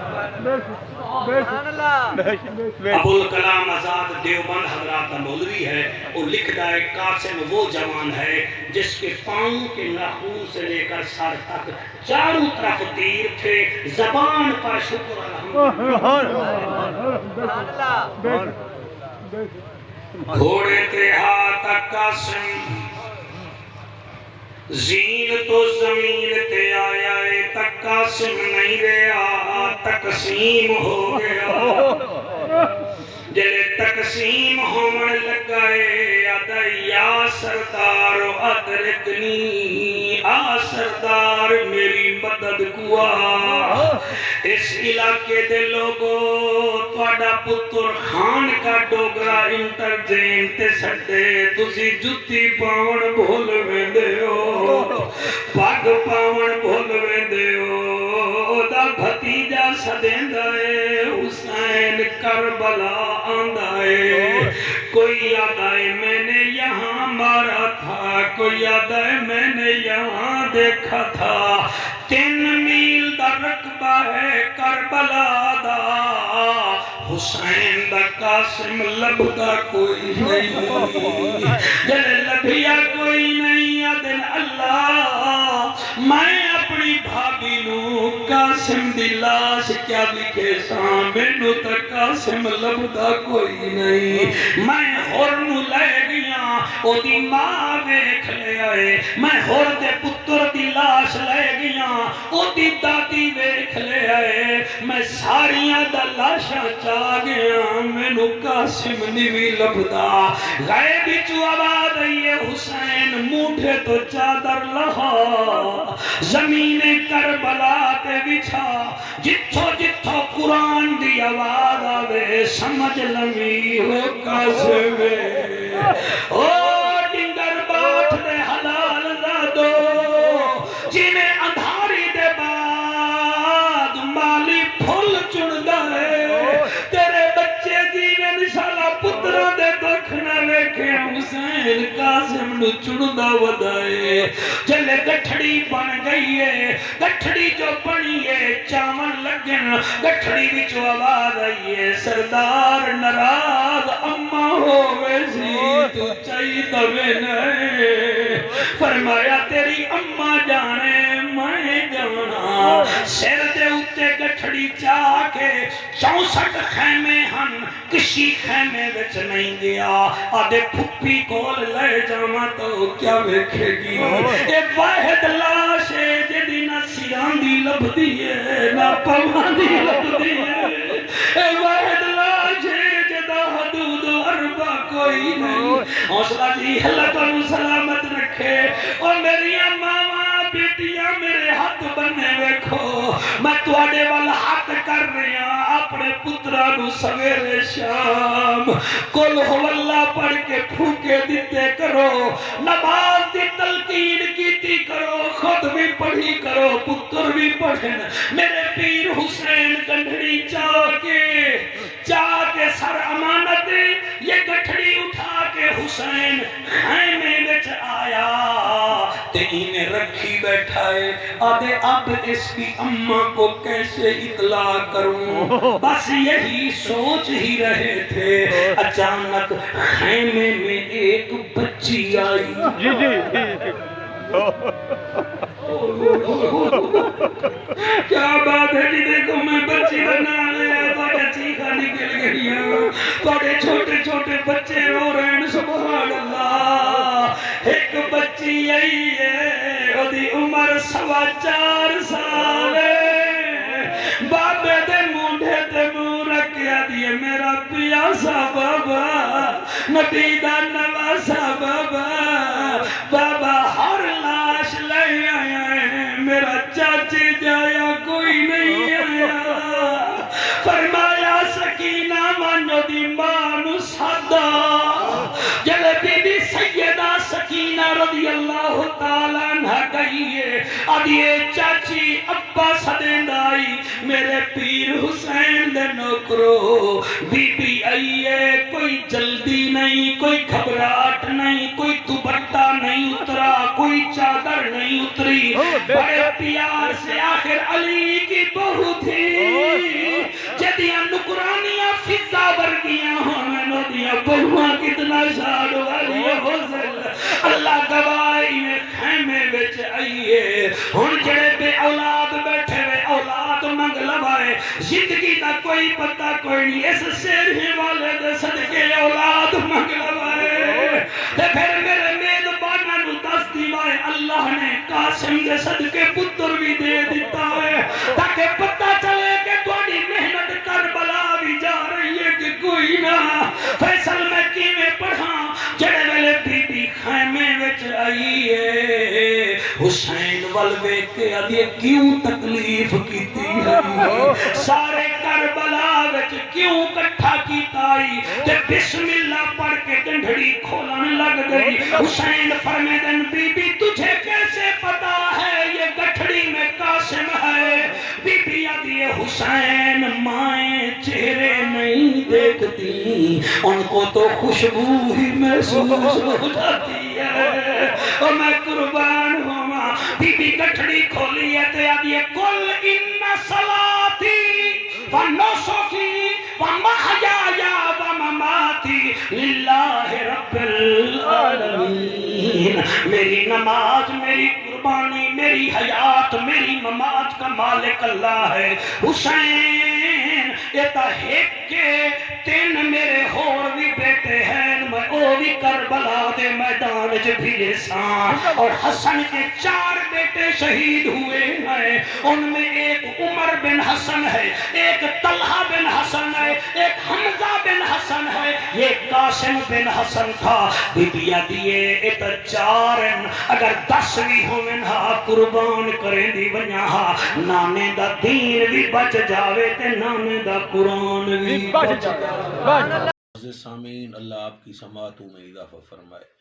ابوالکلام آزاد دیوبند حضرات کا مولوی ہے، اور لکھتا ہے قاسم وہ جوان ہے جس کے پاؤں کے ناخن سے لے کر سر تک چاروں طرف تیر تھے، زبان پر شکر الحمدللہ، گھوڑے تھے ہاتھ قاسم، زین تو زمین تے آیا ہے تک قاسم نہیں رہا، تقسیم ہو گیا، جلے تقسیم ہومن لگائے آدھا یا سردار ادرکنی، آ سردار میری مدد کوا، اس علاقے دے لوگوں توڑا پتر خان کا ڈوگرا انٹرجین تے سٹے، تسی جتی پاون بھول ویندے ہو، پاگ پاون بھول ویندے ہو، دا بھتیجا سدیندا ہے حسین کربلا آندا ہے، کوئی یاد آئے میں نے یہاں مارا تھا، کوئی یاد آئے میں نے یہاں دیکھا تھا، 3 میل دا رقبہ ہے کربلا دا، حسین دا قاسم لبدا کوئی نہیں، جل لبیا کوئی نہیں، آدن اللہ میں اپنی بھابی نو قاسم دی لاش کیا دکھے ساں، مینو تا قاسم لبدا کوئی نہیں، میں ہور نو لے گیا او دی ماں ویکھ لے آئے، میں ہور دے پتر دی لاش لے گیا او دی دادی ویکھ لے آئے، میں ساریاں دا لاشاں چاہ گیا، مینو قاسم نہیں لبدا، غیب چو آواز آئیے حسین موٹھے تو چادر لہا، زمین کربلا تے بچھا، جتھو جتھو قرآن دی آواز آوے سمجھ لمی ہو قاسم، او ڈنگر باٹھ دے حلال زادو، جنہیں اندھاری دے بعد مالی پھول چڑھدا ہے، تیرے بچے جیون شالا پتروں دے دکھ نہ ویکھے، حسین قاسم نو چڑھدا ودائے، جلے گٹھڑی بن گئی ہے، گٹھڑی جو بنی ہے چاون لگن، گٹھڑی وچو آواز آئی ہے سردار ناراض اماں ہوئے سی تو چاہی دوے نئے، فرمایا تیری اماں جانے میں جانا، سر دے اتے گٹھڑی چاہ کے 64 خیمے ہن، کسی خیمے وچ نہیں گیا، آدھے پھپی کول لے جاواں تو کیا ویکھے گی، اے واحد لاش ہے جدی نہ سیران دی لبدی ہے نہ پاواں دی لبدی ہے، اے واحد لاش ہے جدا حدود اربع کوئی نہیں، حوصلہ جی اللہ تعالیٰ سلامت رکھے، اور میری ماما بیٹیاں میرے ہاتھ بننے ویکھو، میں تواڈے وال ہاتھ کر رہا اپنے پترا نو سویرے شام قل هو اللہ پڑھ کے پھوکے دیتے کرو، نماز دی تلقین کیتی کرو، خود بھی پڑھی کرو، پتر بھی پڑھن، میرے پیر حسین گنڈھڑی چاہ کے سر امانت یہ گٹھڑی اٹھا کے حسین خیمے وچ آیا تے انہیں رکھی بیٹھا ہے، آدھے اب اس کی اماں کو کیسے اطلاع کروں، بس یہی سوچ ہی رہے تھے، اچانک خیمے میں ایک بچی آئی، جی جی کیا بات ہے جی، دیکھو میں بچی بنا لیا، توڑے چیخا نکل گئی، توڑے چھوٹے چھوٹے بچے رو رہے ہیں، سبحان اللہ، ایک بچی آئی ہے، دی عمر 4.25 سال ہے، بابے دے مونڈے تے منہ رکھیا دیئے میرا پیاسا بابا، نبی دا نواسا بابا، بابا ہر لاش لے آیا ہے، میرا چاچے جایا کوئی نہیں آیا، فرمایا سکینہ مانو دی مانو سادا، جلے بی بی سیدہ سکینہ رضی اللہ تعالیٰ عنہ کہیے، آدھیے چاچی ابا سدیندائی، میرے پیر حسین دے نوکرو، بی بی آئیے، کوئی جلدی نہیں، کوئی گھبراہٹ نہیں، کوئی دوپٹہ نہیں اترا، کوئی چادر نہیں اتری، بڑے پیار سے آخر علی کی بہو تھی، آئیے ہن جڑے بے اولاد بیٹھے وے اولاد منگ لوائے زندگی دا کوئی پتہ کوئی نہیں اس سیرے والے دے صدقے اولاد منگ لوائے تے پھر میرے میزباناں نو دس دیوائے اللہ نے قاسم دے صدقے پتر بھی دے دیتا ہے تاکہ پتہ چلے کہ تھوڑی محنت کربلا بھی جا رہی ہے کہ کوئی نہ فیصل میں کیویں پڑھاں جڑے ویلے بی بی خیمے وچ آئی ہے حسین ول ویکھ کے ادی کیوں تکلیف کیتی ہے سارے کربلا وچ کیوں کٹھا کیتا ای تے بسم اللہ پڑھ کے ڈنڈڑی کھولن لگ گئی حسین فرمے دن بی بی تجھے کیسے پتا ہے یہ گٹھڑی میں قاسم ہے بی بی ادی حسین مائیں چہرے نہیں دیکھتی ان کو تو خوشبو ہی محسوس ہو جاتی ہے اور میں قربان ہوا بی بی گٹھڑی کھولی ہے تے ادی کل ان صلاتی و نسکی و محیایا و مماتی للہ رب العالمین میری نماز میری قربانی میری حیات میری ممات کا مالک اللہ ہے حسین یہ تا ہیک کے تین میرے ہور بھی بیٹے ہیں میں او بھی کربلا دے میدان جو بھی سان اور حسن کے 4 بیٹے شہید ہوئے ہیں ان میں ایک عمر بن حسن ہے ایک طلحہ بن حسن ہے ایک حمزہ بن حسن ہے یہ قاسم بن حسن تھا بیبیا دیئے اتر 4 اگر 10 بھی ہوئن ہاں قربان کریں دی ونیا ہاں نانے دا دین بھی بچ جاوے تے نانے دا قرآن بھی بچ جاوے عزیز سامعین اللہ آپ کی سماعتوں میں اضافہ فرمائے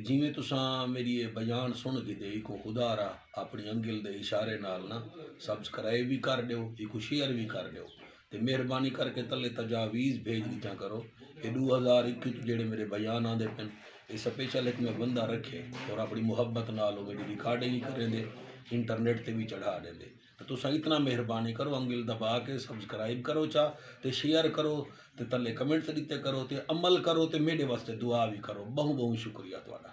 جی میں تساں میری یہ بیان سن کے دے کو خدا را اپنی انگل دے اشارے نال نا سبسکرائب بھی کر دیو ایک شیئر بھی کر دیو تے مہربانی کر کے تلے تجاویز بھیج دیتا کرو کہ 2021 جڑے میرے بیان آدھے پن یہ سپیشل ایک میں بندہ رکھے اور اپنی محبت نالو میری ریکارڈنگ کریں دے انٹرنیٹ تے بھی چڑھا دیں دے تو سا اتنا مہربانی کرو انگل دبا کے سبسکرائب کرو چاہ تے شیئر کرو تے تلے کمنٹ دیتے کرو تے عمل کرو تے میرے واسطے دعا بھی کرو بہت بہت شکریہ تواڈا